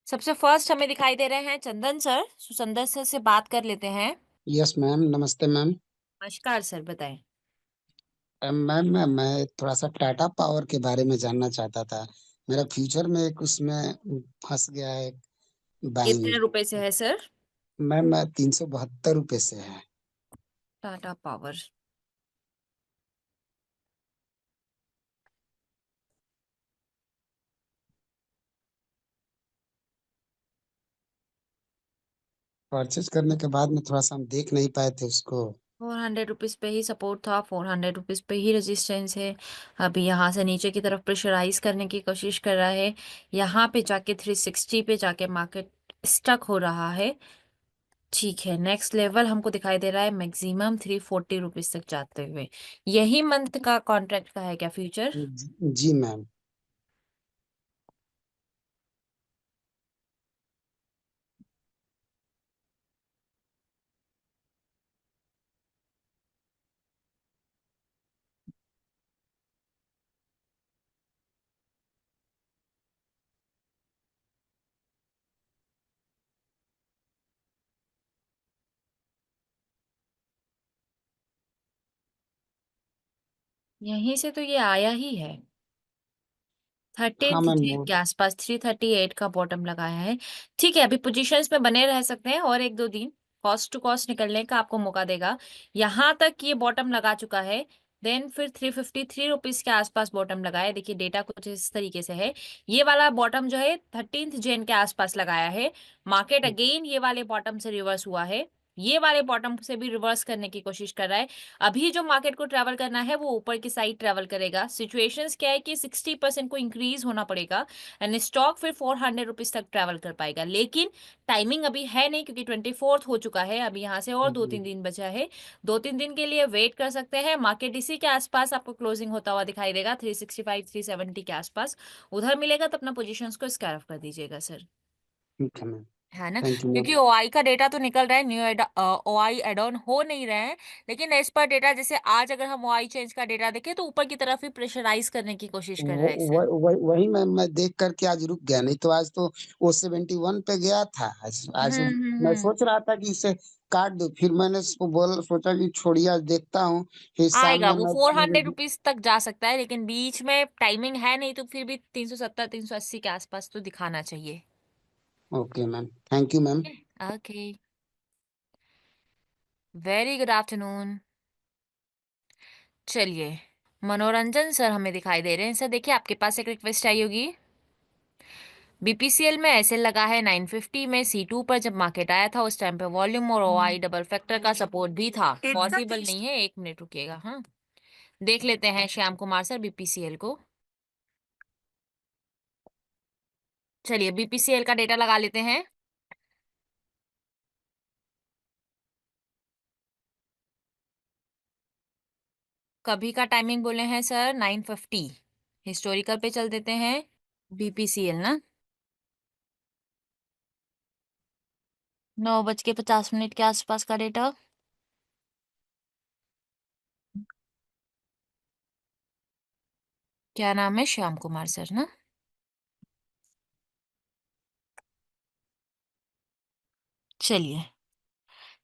सबसे फर्स्ट हमें दिखाई दे रहे हैं चंदन सर। चंदन सर से बात कर लेते हैं। यस मैम, नमस्ते मैम। नमस्कार सर, बताएं। मैम मैं थोड़ा-सा टाटा पावर के बारे में जानना चाहता था। मेरा फ्यूचर में एक उसमें फँस गया है बाइंग। कितने रुपए से है सर? मैम ₹372 से है। टाटा पावर। परचेज़ करने के बाद में थोड़ा-सा हम देख नहीं पाए थे उसको। 400 रुपीज पे ही सपोर्ट था, 400 रुपीज पे ही रेजिस्टेंस है। अभी यहाँ से नीचे की तरफ प्रेशराइज करने की कोशिश कर रहा है। यहाँ पे जाके 360 पे जाके मार्केट स्टक हो रहा है। ठीक है, नेक्स्ट लेवल हमको दिखाई दे रहा है मैक्सिमम 340 रुपीज तक जाते हुए। यही मंथ का कॉन्ट्रैक्ट का है क्या फ्यूचर? जी मैम। यहीं से तो ये आया ही है। हाँ 13th मैम, जून वो के आसपास 338 का बॉटम लगाया है। ठीक है, अभी पोजीशंस में बने रह सकते हैं और एक दो दिन कॉस्ट टू कॉस्ट निकलने का आपको मौका देगा। यहाँ तक ये बॉटम लगा चुका है। देन फिर 353 रुपीज के आसपास बॉटम लगाया है। देखिए डेटा कुछ इस तरीके से है। ये वाला बॉटम जो है 13th जून के आसपास लगाया है। मार्केट अगेन ये वाले बॉटम से रिवर्स हुआ है। ये वाले बॉटम से भी रिवर्स करने की कोशिश कर रहा है। अभी जो मार्केट को ट्रैवल करना है वो ऊपर की साइड ट्रैवल करेगा। सिचुएशंस क्या है कि 60% को इंक्रीज होना पड़ेगा एंड स्टॉक फिर 400 रुपीज तक ट्रैवल कर पाएगा। लेकिन टाइमिंग अभी है नहीं क्योंकि 24th हो चुका है। अभी यहाँ से और दो जी। तीन दिन बचा है। 2-3 दिन के लिए वेट कर सकते हैं। मार्केट इसी के आसपास आपको क्लोजिंग होता हुआ दिखाई देगा, 365 370 के आसपास। उधर मिलेगा तो अपना पोजिशन को स्कैल्प कर दीजिएगा सर। ठीक है मैम। है ना, थैंक यू मैम। क्योंकि ओआई का डेटा तो निकल रहा है, न्यू ओआई एड ऑन हो नहीं रहे हैं। लेकिन एज पर डेटा, जैसे आज अगर हम ओआई चेंज का डेटा देखें तो ऊपर की तरफ ही प्रेशराइज करने की कोशिश कर वो रहा है सर। वही मैं देख कर के आज रुक गया, नहीं तो आज तो वो 71 पे गया था। आज मैं हम्म। सोच रहा था कि इसे काट दूं, फिर मैंने उसको बोल सोचा कि छोड़िए आज देखता हूँ। फिर शाम आएगा में वो मैं 400 रुपीज तक जा सकता है, लेकिन बीच में टाइमिंग है नहीं तो फिर भी 370 380 के आसपास तो दिखाना चाहिए। Okay ma'am, thank you ma'am. Okay, very good afternoon. चलिए, मनोरंजन सर हमें दिखाई दे रहे हैं। सर देखिए, आपके पास एक रिक्वेस्ट आई होगी। बीपीसीएल में ऐसे लगा है 950 में C2 पर जब मार्केट आया था उस टाइम पे वॉल्यूम और ओआई डबल फैक्टर का सपोर्ट भी था। पॉसिबल नहीं है, 1 मिनट रुकिएगा। हाँ, देख लेते हैं श्याम कुमार सर बीपीसीएल को। चलिए बीपीसीएल का डेटा लगा लेते हैं। कभी का टाइमिंग बोले हैं सर 950। हिस्टोरिकल पे चल देते हैं। बीपीसीएल ना 9:50 के आसपास का डेटा। क्या नाम है? श्याम कुमार सर ना। चलिए,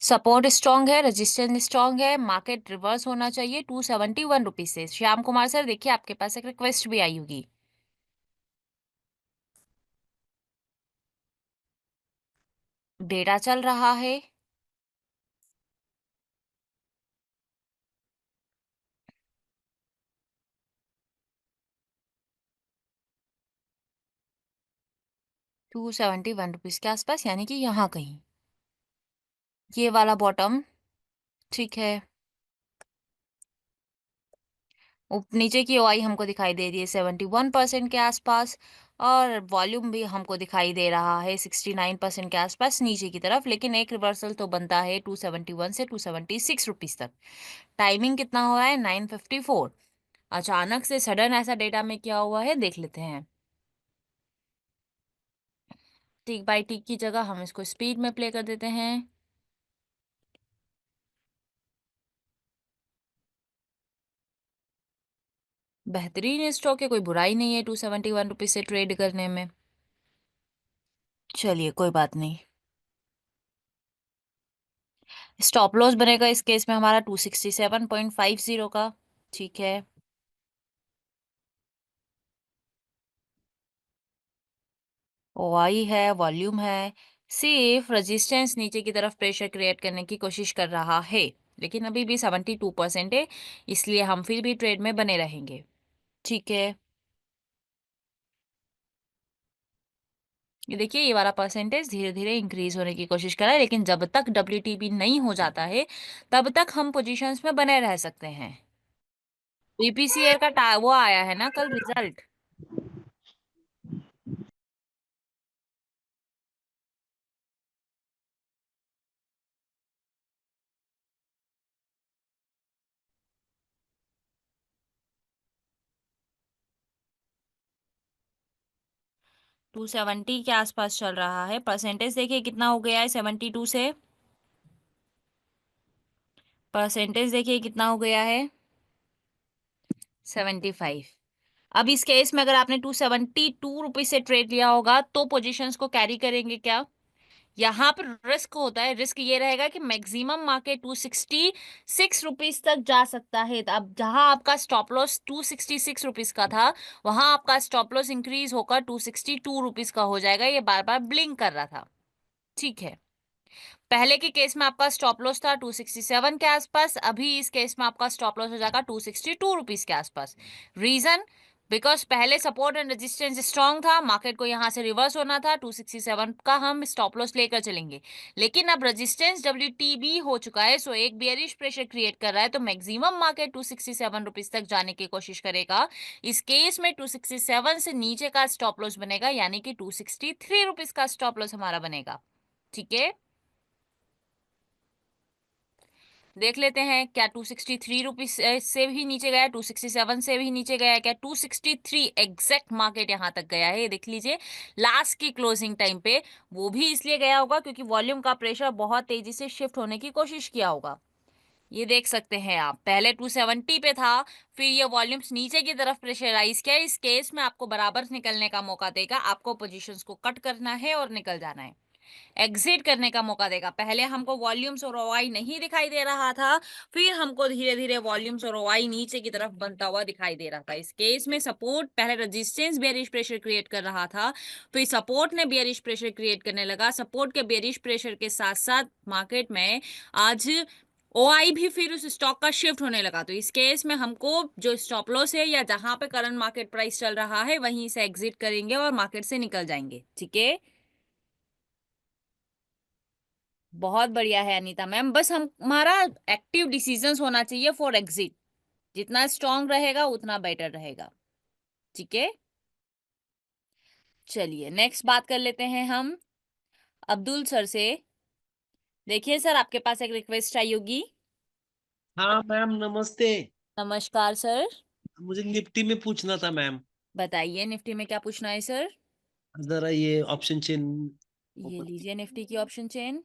सपोर्ट स्ट्रांग है, रेजिस्टेंस स्ट्रांग है, मार्केट रिवर्स होना चाहिए 271 रुपीज से। श्याम कुमार सर देखिए, आपके पास एक रिक्वेस्ट भी आई होगी। डेटा चल रहा है। ₹271 के आसपास, यानी कि यहाँ कहीं ये वाला बॉटम। ठीक है, नीचे की ओआई हमको दिखाई दे रही है 71% के आसपास। और वॉल्यूम भी हमको दिखाई दे रहा है 69% के आसपास नीचे की तरफ। लेकिन एक रिवर्सल तो बनता है 271 से 276 रुपीज तक। टाइमिंग कितना हुआ है? 954। अचानक से सडन ऐसा डेटा में क्या हुआ है देख लेते हैं। टिक बाय टिक की जगह हम इसको स्पीड में प्ले कर देते हैं। बेहतरीन स्टॉक है, कोई बुराई नहीं है 271 रुपीज से ट्रेड करने में। चलिए कोई बात नहीं। स्टॉप लॉस बनेगा इस केस में हमारा 267.50 का। ठीक है। ओआई है, वॉल्यूम है, सिर्फ रेजिस्टेंस नीचे की तरफ प्रेशर क्रिएट करने की कोशिश कर रहा है, लेकिन अभी भी 72% है, इसलिए हम फिर भी ट्रेड में बने रहेंगे। ठीक है। ये देखिए, ये वाला परसेंटेज धीरे धीरे इंक्रीज होने की कोशिश कर रहा है, लेकिन जब तक डब्ल्यूटीबी नहीं हो जाता है तब तक हम पोजीशंस में बने रह सकते हैं। बीपीसीएल का वो आया है ना कल रिजल्ट। 270 के आसपास चल रहा है। परसेंटेज देखिए कितना हो गया है 72 से। परसेंटेज देखिए कितना हो गया है 75। अब इस केस में अगर आपने 272 रुपीज से ट्रेड लिया होगा तो पोजीशंस को कैरी करेंगे क्या? यहाँ पर रिस्क होता है। रिस्क ये रहेगा कि मैक्सिमम मार्केट 266 तक जा सकता है। तो अब जहां आपका स्टॉप लॉस 266 रुपीज का था, वहां आपका स्टॉप लॉस इंक्रीज होकर 262 रुपीज का हो जाएगा। ये बार बार ब्लिंक कर रहा था। ठीक है। पहले के केस में आपका स्टॉप लॉस था 267 के आसपास, अभी इस केस में आपका स्टॉप लॉस हो जाएगा 262 रुपीज के आसपास। रीजन, बिकॉज पहले सपोर्ट एंड रेजिस्टेंस स्ट्रांग था, मार्केट को यहां से रिवर्स होना था, 267 का हम स्टॉप लॉस लेकर चलेंगे। लेकिन अब रेजिस्टेंस डब्ल्यूटीबी हो चुका है, सो एक बेयरिश प्रेशर क्रिएट कर रहा है, तो मैक्सिमम मार्केट 267 रुपीज तक जाने की कोशिश करेगा। इस केस में 267 से नीचे का स्टॉप लॉस बनेगा, यानी कि 263 रुपीज का स्टॉप लॉस हमारा बनेगा। ठीक है। देख लेते हैं क्या 263 रुपीज से भी नीचे गया, 267 से भी नीचे गया, क्या 263 एग्जैक्ट मार्केट यहां तक गया है? ये देख लीजिए लास्ट की क्लोजिंग टाइम पे। वो भी इसलिए गया होगा क्योंकि वॉल्यूम का प्रेशर बहुत तेजी से शिफ्ट होने की कोशिश किया होगा। ये देख सकते हैं आप, पहले 270 पे था, फिर ये वॉल्यूम्स नीचे की तरफ प्रेशराइज किया। इस केस में आपको बराबर निकलने का मौका देगा, आपको पोजीशंस को कट करना है और निकल जाना है, एग्जिट करने का मौका देगा। पहले हमको वॉल्यूम्स और ओआई नहीं दिखाई दे रहा था, फिर हमको धीरे धीरे वॉल्यूम्स और ओआई नीचे की तरफ बनता हुआ दिखाई दे रहा था। इस केस में सपोर्ट पहले रेजिस्टेंस बेयरिश प्रेशर क्रिएट कर रहा था, फिर सपोर्ट ने बेयरिश प्रेशर क्रिएट करने लगा। सपोर्ट के बेयरिश प्रेशर के साथ साथ मार्केट में आज ओआई भी फिर उस स्टॉक का शिफ्ट होने लगा। तो इस केस में हमको जो स्टॉप लॉस है या जहां पे करंट मार्केट प्राइस चल रहा है वहीं से एग्जिट करेंगे और मार्केट से निकल जाएंगे। ठीक है। बहुत बढ़िया है अनीता मैम, बस हम हमारा एक्टिव डिसीजंस होना चाहिए फॉर एग्जिट। जितना स्ट्रांग रहेगा उतना बेटर रहेगा। ठीक है। चलिए नेक्स्ट बात कर लेते हैं हम अब्दुल सर से। देखिए सर, आपके पास एक रिक्वेस्ट आई होगी। हाँ मैम, नमस्ते। नमस्कार सर। मुझे निफ्टी में पूछना था मैम। बताइए निफ्टी में क्या पूछना है सर। जरा ये ऑप्शन चेन ये ओपन। लीजिए निफ्टी की ऑप्शन चेन।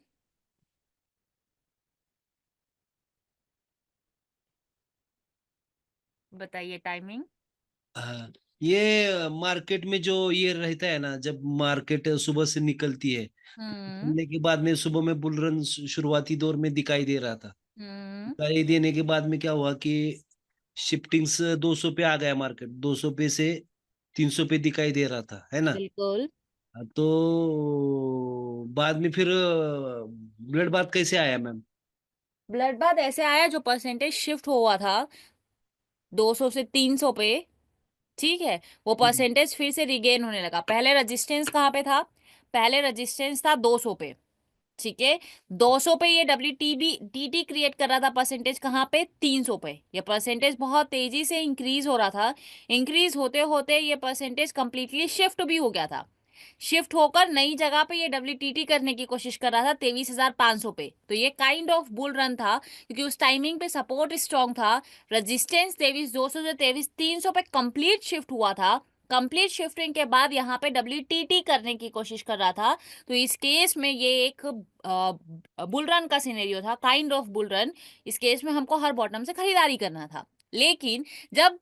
बताइए टाइमिंग। हाँ, ये मार्केट में जो ये रहता है ना, जब मार्केट सुबह से निकलती है, हम्म। निकलने के बाद में सुबह में बुल रन शुरुआती दौर में दिखाई दे रहा था। हम्म। दिखाई देने के बाद में क्या हुआ कि शिफ्टिंग्स 200 पे आ गया, मार्केट 200 पे से 300 पे दिखाई दे रहा था, है ना। बिल्कुल। तो बाद में फिर ब्लड बाथ कैसे आया मैम? ब्लड बाथ ऐसे आया, जो परसेंटेज शिफ्ट हुआ था 200 से 300 पे, ठीक है, वो परसेंटेज फिर से रिगेन होने लगा। पहले रेजिस्टेंस कहाँ पे था? पहले रेजिस्टेंस था 200 पे। ठीक है। 200 पे ये टीटी क्रिएट कर रहा था, परसेंटेज कहाँ पे? 300 पे। ये परसेंटेज बहुत तेजी से इंक्रीज हो रहा था। इंक्रीज होते होते ये परसेंटेज कंप्लीटली शिफ्ट भी हो गया था। शिफ्ट होकर नई जगह पे ये डब्ल्यूटीटी करने की कोशिश कर रहा था 23,500 पे। तो ये काइंड ऑफ बुल रन था, क्योंकि उस टाइमिंग पे सपोर्ट स्ट्रॉन्ग था। रेजिस्टेंस 23,200 से 23,300 पे कंप्लीट शिफ्ट हुआ था। कंप्लीट शिफ्टिंग के बाद यहाँ पे डब्ल्यूटीटी करने की कोशिश कर रहा था। तो इस केस में ये एक बुल रन का सिनेरियो था, काइंड ऑफ बुल रन। इस केस में हमको हर बॉटम से खरीदारी करना था। लेकिन जब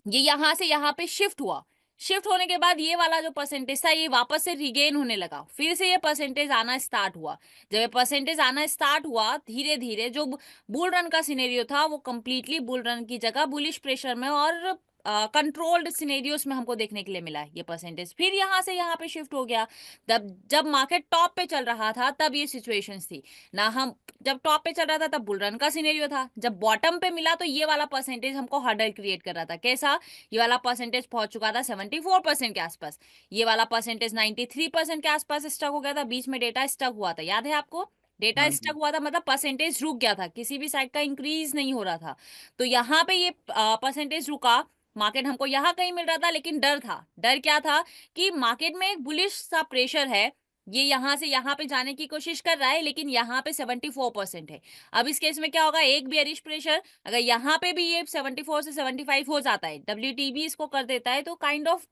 ये यहां से यहां पे शिफ्ट हुआ, शिफ्ट होने के बाद ये वाला जो परसेंटेज था ये वापस से रिगेन होने लगा, फिर से ये परसेंटेज आना स्टार्ट हुआ। जब ये परसेंटेज आना स्टार्ट हुआ धीरे धीरे, जो बुल रन का सिनेरियो था वो कंप्लीटली बुल रन की जगह बुलिश प्रेशर में और कंट्रोल्ड सिनेरियोस में हमको देखने के लिए मिला है ये परसेंटेज। फिर यहाँ से यहाँ पे शिफ्ट हो गया। तब जब मार्केट टॉप पे चल रहा था तब ये सिचुएशंस थी ना। हम जब टॉप पे चल रहा था तब बुल रन का सिनेरियो था, जब बॉटम पे मिला तो ये वाला परसेंटेज हमको हर्डल क्रिएट कर रहा था। कैसा? ये वाला परसेंटेज पहुंच चुका था 74% के आसपास, ये वाला परसेंटेज 93% के आसपास स्टक हो गया था। बीच में डेटा स्टक हुआ था, याद है आपको? डेटा हाँ स्टक हुआ था मतलब परसेंटेज रुक गया था, किसी भी साइड का इंक्रीज नहीं हो रहा था। तो यहाँ पे ये परसेंटेज रुका, मार्केट हमको यहाँ कहीं मिल रहा था, लेकिन डर था। डर क्या था? कि मार्केट में एक बुलिश सा प्रेशर है, ये यहाँ से यहाँ पे जाने की कोशिश कर रहा है, लेकिन यहाँ पे 74% है। अब इस केस में क्या होगा? एक बेयरिश प्रेशर, अगर यहाँ पे भी ये 74 से 75 हो जाता है, WTB इसको कर देता है, तो काइंड ऑफ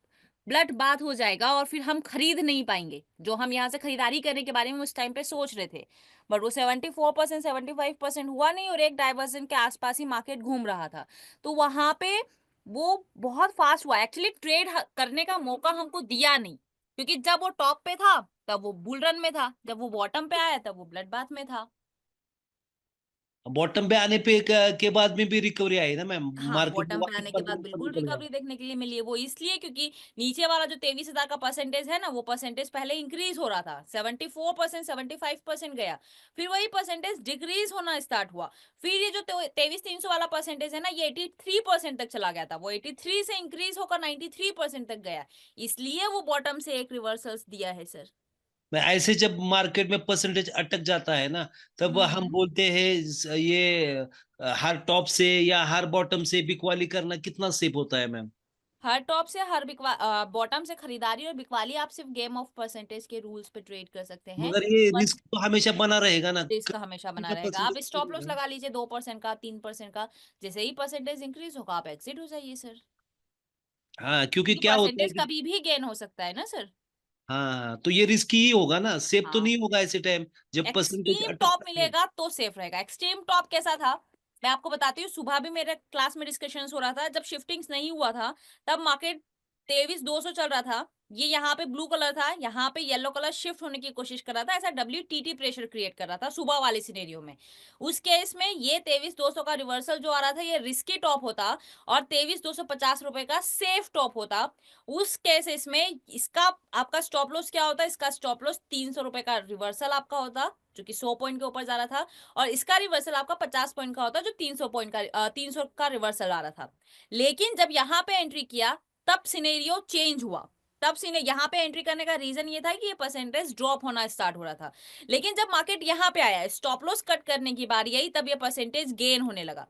ब्लड बात हो जाएगा और फिर हम खरीद नहीं पाएंगे जो हम यहाँ से खरीदारी करने के बारे में उस टाइम पे सोच रहे थे। बट वो 74% 75% हुआ नहीं और एक डाइवर्जन के आसपास ही मार्केट घूम रहा था। तो वहां पे वो बहुत फास्ट हुआ, एक्चुअली ट्रेड करने का मौका हमको दिया नहीं, क्योंकि जब वो टॉप पे था तब वो बुल रन में था, जब वो बॉटम पे आया तब वो ब्लड बाथ में था। बॉटम पे आने पे के बाद में भी रिकवरी आई ना मैम, हाँ, मार्केट बॉटम पे वापस आने के बाद ऊपर बिल्कुल निकल गया। रिकवरी देखने के लिए मिली है। वो इसलिए क्योंकि नीचे वाला जो 23,000 का परसेंटेज है ना, वो परसेंटेज पहले इंक्रीज हो रहा था, 74% 75% गया, फिर वही परसेंटेज डिक्रीज होना स्टार्ट हुआ। फिर ये जो 23,300 वाला परसेंटेज है ना, ये 83% तक चला गया था, वो 83 से इंक्रीज होकर 93% तक गया, इसलिए वो बॉटम से एक रिवर्सल्स दिया है सर। मैं ऐसे जब मार्केट में परसेंटेज अटक जाता है ना, तब हम हम्म। बोलते हैं ये हर टॉप से या हर बॉटम से बिकवाली करना कितना सेफ होता है मैम? हर टॉप से हर बॉटम से खरीदारी और बिकवाली आप सिर्फ गेम ऑफ परसेंटेज के रूल्स पे ट्रेड कर सकते हैं। मगर ये बस रिस्क तो हमेशा बना रहेगा ना, रिस्क हमेशा बना का रहेगा। आप परसेंटेज स्टॉप लॉस लगा लीजिए 2% का, 3% का, जैसे ही परसेंटेज इंक्रीज होगा आप एग्जिट हो जाइए सर। हाँ, क्योंकि क्योंकि क्या होता है परसेंटेज कि कभी भी गेन हो सकता है ना सर। हाँ, तो ये रिस्क ही होगा ना, सेफ तो हाँ, नहीं होगा ऐसे टाइम जब परसेंटेज एक्सट्रीम टॉप अटकता है। मिलेगा तो सेफ रहेगा। एक्सट्रीम टॉप कैसा था मैं आपको बताती हूँ। सुबह भी मेरे क्लास में डिस्कशन हो रहा था, जब शिफ्टिंग्स नहीं हुआ था तब मार्केट 23,200 चल रहा था। ये यहाँ पे ब्लू कलर था, यहाँ पे येलो कलर शिफ्ट होने की कोशिश कर रहा था, ऐसा WTT प्रेशर क्रिएट कर रहा था सुबह वाले सिनेरियो में। उस केस में ये 23,200 का रिवर्सल जो आ रहा था ये रिस्की टॉप होता और 23,250 रुपए का सेफ टॉप होता। उस केसेस में इसका आपका स्टॉप लॉस क्या होता है? इसका स्टॉप लॉस 300 रुपए का रिवर्सल आपका होता, जो कि 100 पॉइंट के ऊपर जा रहा था, और इसका रिवर्सल आपका 50 पॉइंट का होता, जो 300 पॉइंट का 300 का रिवर्सल आ रहा था। लेकिन जब यहाँ पे एंट्री किया तब सिनेरियो चेंज हुआ। तब सीने यहाँ पे एंट्री करने का रीजन ये था कि ये परसेंटेज ड्रॉप होना स्टार्ट हो रहा था। लेकिन जब मार्केट यहाँ पे आया, स्टॉप लॉस कट करने की बारी आई, तब ये परसेंटेज गेन होने लगा।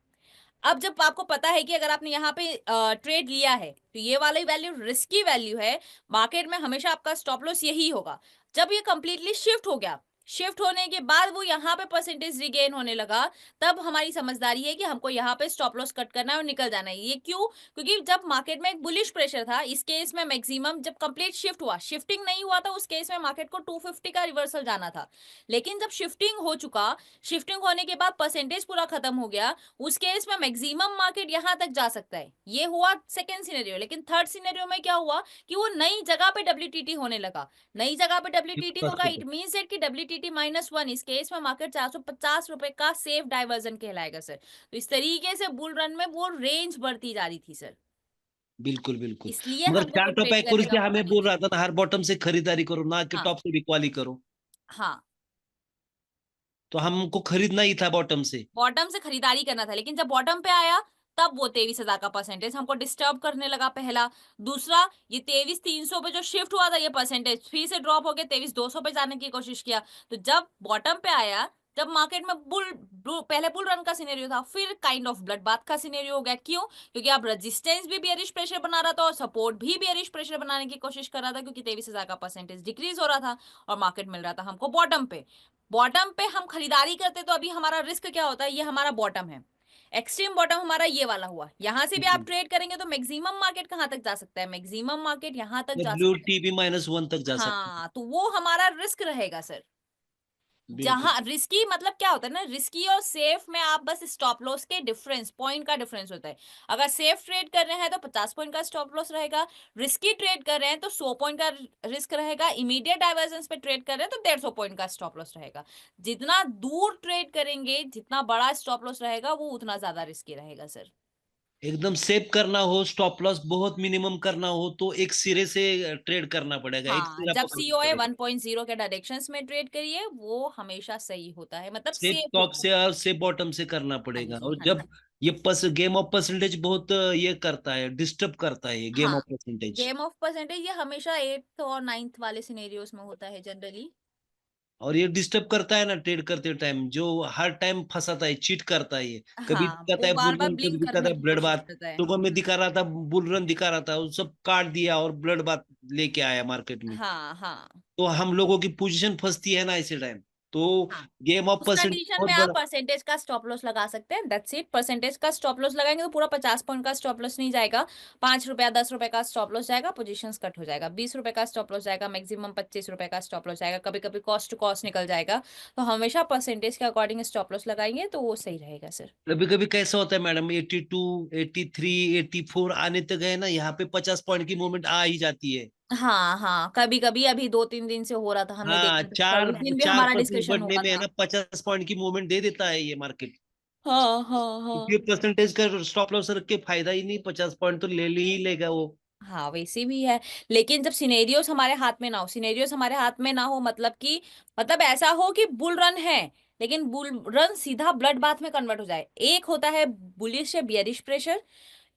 अब जब आपको पता है कि अगर आपने यहाँ पे ट्रेड लिया है तो ये वाली वैल्यू रिस्की वैल्यू है, मार्केट में हमेशा आपका स्टॉप लॉस यही होगा। जब ये कंप्लीटली शिफ्ट हो गया, शिफ्ट होने के बाद वो यहाँ पे परसेंटेज रिगेन होने लगा, तब हमारी समझदारी है कि हमको यहाँ पे स्टॉप लॉस कट करना है और निकल जाना है। ये क्यों? क्योंकि जब मार्केट में एक बुलिश प्रेशर था, इस केस में मैक्सिमम जब कंप्लीट शिफ्ट हुआ, शिफ्टिंग नहीं हुआ था उस केस में मार्केट को 250 का रिवर्सल जाना था। लेकिन जब शिफ्टिंग हो चुका, शिफ्टिंग होने के बाद परसेंटेज पूरा खत्म हो गया, उस केस में मैक्सिमम मार्केट यहां तक जा सकता है। ये हुआ सेकेंड सिनेरियो। लेकिन थर्ड सिनेरियो में क्या हुआ कि वो नई जगह पे WTT होने लगा। नई जगह पे WTT होगा, इट मीन सेट कि WTT -1, इस केस में मार्केट 450 रुपए का सेफ डाइवर्जन कहलाएगा सर। तो इस तरीके से बुल रन में वो रेंज बढ़ती जा रही थी सर, बिल्कुल बिल्कुल। इसलिए मगर हमको वो चार्ट ऑफ ट्रेड करने का एक्यूरेसी मौका हमें नहीं बोल रहा मिला। था ना, हर बॉटम से खरीदारी करो, ना कि हाँ। टॉप से बिकवाली करो। हाँ, तो हमको खरीदना ही था बॉटम से। बॉटम से खरीदारी करना था, लेकिन जब बॉटम पे आया तब वो 23,000 का परसेंटेज हमको डिस्टर्ब करने लगा, पहला। दूसरा, ये 23,300 पे जो शिफ्ट हुआ था ये परसेंटेज फिर से ड्रॉप हो गया, 23,200 पे जाने की कोशिश किया। तो जब बॉटम पे आया, जब मार्केट में पहले बुल रन का सिनेरियो था, फिर काइंड ऑफ ब्लड बाथ का सिनेरियो हो गया। क्यों? क्योंकि अब रेजिस्टेंस भी बियरिश प्रेशर बना रहा था और सपोर्ट भी बियरिश प्रेशर बनाने की कोशिश कर रहा था, क्योंकि 23,000 का परसेंटेज डिक्रीज हो रहा था और मार्केट मिल रहा था हमको बॉटम पे। बॉटम पे हम खरीदारी करते तो अभी हमारा रिस्क क्या होता है? ये हमारा बॉटम है, एक्सट्रीम बॉटम हमारा ये वाला हुआ। यहां से भी आप ट्रेड करेंगे तो मैक्सिमम मार्केट कहां तक जा सकता है? मैक्सिमम मार्केट यहां तक जा सकता है। WTB -1 तक जा सकते हैं। हाँ, तो वो हमारा रिस्क रहेगा सर। बिल्कुल। जहां रिस्की मतलब क्या होता है ना, रिस्की और सेफ में आप बस स्टॉप लॉस के डिफरेंस पॉइंट का डिफरेंस होता है। अगर सेफ ट्रेड कर रहे हैं तो 50 पॉइंट का स्टॉप लॉस रहेगा, रिस्की ट्रेड कर रहे हैं तो 100 पॉइंट का रिस्क रहेगा, इमीडिएट डाइवर्जेंस पे ट्रेड कर रहे हैं तो 150 पॉइंट का स्टॉप लॉस रहेगा। जितना दूर ट्रेड करेंगे, जितना बड़ा स्टॉप लॉस रहेगा, वो उतना ज्यादा रिस्की रहेगा सर। एकदम सेव करना हो, स्टॉप लॉस बहुत मिनिमम करना हो तो एक सिरे से ट्रेड करना पड़ेगा, एक हाँ, सिरा जब पकड़ना सीओए पड़ेगा। 1.0 के डायरेक्शंस में ट्रेड करिए, वो हमेशा सही होता है, मतलब सेफ सेफ टॉप होता है। से और सेफ बॉटम से करना हाँ पड़ेगा। जी, और हाँ जब जी। ये गेम ऑफ परसेंटेज बहुत ये करता है, डिस्टर्ब करता है ये गेम हाँ, of percentage. Game of percentage ये हमेशा 8th और 9th वाले सिनेरियोस में होता है जनरली। और ये डिस्टर्ब करता है ना ट्रेड करते टाइम, जो हर टाइम फंसाता है, चीट करता है ये। कभी हाँ, दिखाता वो है बुल बार-बार रन, कभी ब्लिंक दिखाता करने है की ब्लड कोशिश बाथ। करता है। सुबह में दिखा रहा था, बुल रन दिखा रहा था, वो सब काट दिया और ब्लड बाथ लेके आया मार्केट में। हाँ, हाँ, तो हम लोगों की पोजीशन फंसती है ना ऐसे टाइम। तो हाँ। गेम ऑफ उस परसेंटेज कंडीशन बहुत में आप बड़ा। परसेंटेज का स्टॉप लॉस लगा सकते हैं, दैट्स इट। परसेंटेज का स्टॉप लॉस लगाएंगे तो पूरा 50 पॉइंट का स्टॉप लॉस नहीं जाएगा, 5 रुपया 10 रुपए का स्टॉप लॉस जाएगा, पोजीशंस कट हो जाएगा, 20 रुपए का स्टॉप लॉस जाएगा, मैक्सिमम 25 रुपए का स्टॉप लॉस जाएगा, कभी कभी कॉस्ट टू कॉस्ट निकल जाएगा। तो हमेशा परसेंटेज के अकॉर्डिंग स्टॉप लॉस लगाएंगे तो वो सही रहेगा सर। कभी कभी कैसा होता है मैडम, 82, 83, 84 आने तक है ना, यहाँ पे 50 पॉइंट की मूवमेंट आ ही जाती है। हाँ, हाँ, कभी कभी अभी 2-3 दिन से हो रहा था, हमने हाँ, देखा था, चार उस दिन भी चार हमारा परसेंट डिस्कशन बढ़ने हुआ में है था। ना 50 पॉइंट की मूवमेंट दे देता है ये मार्केट। हाँ, हाँ, हाँ। क्योंकि परसेंटेज का स्टॉप लॉस रख के फायदा ही नहीं, 50 पॉइंट तो ले ही लेगा वो। हाँ, वैसे भी है। लेकिन जब सिनेरियोस हमारे हाथ में ना हो, सिनेरियोस हमारे हाथ में ना हो मतलब कि, मतलब ऐसा हो कि बुल रन है, लेकिन बुल रन सीधा ब्लड बाथ में कन्वर्ट हो जाए। एक होता है बुलिश या बियरिश प्रेशर,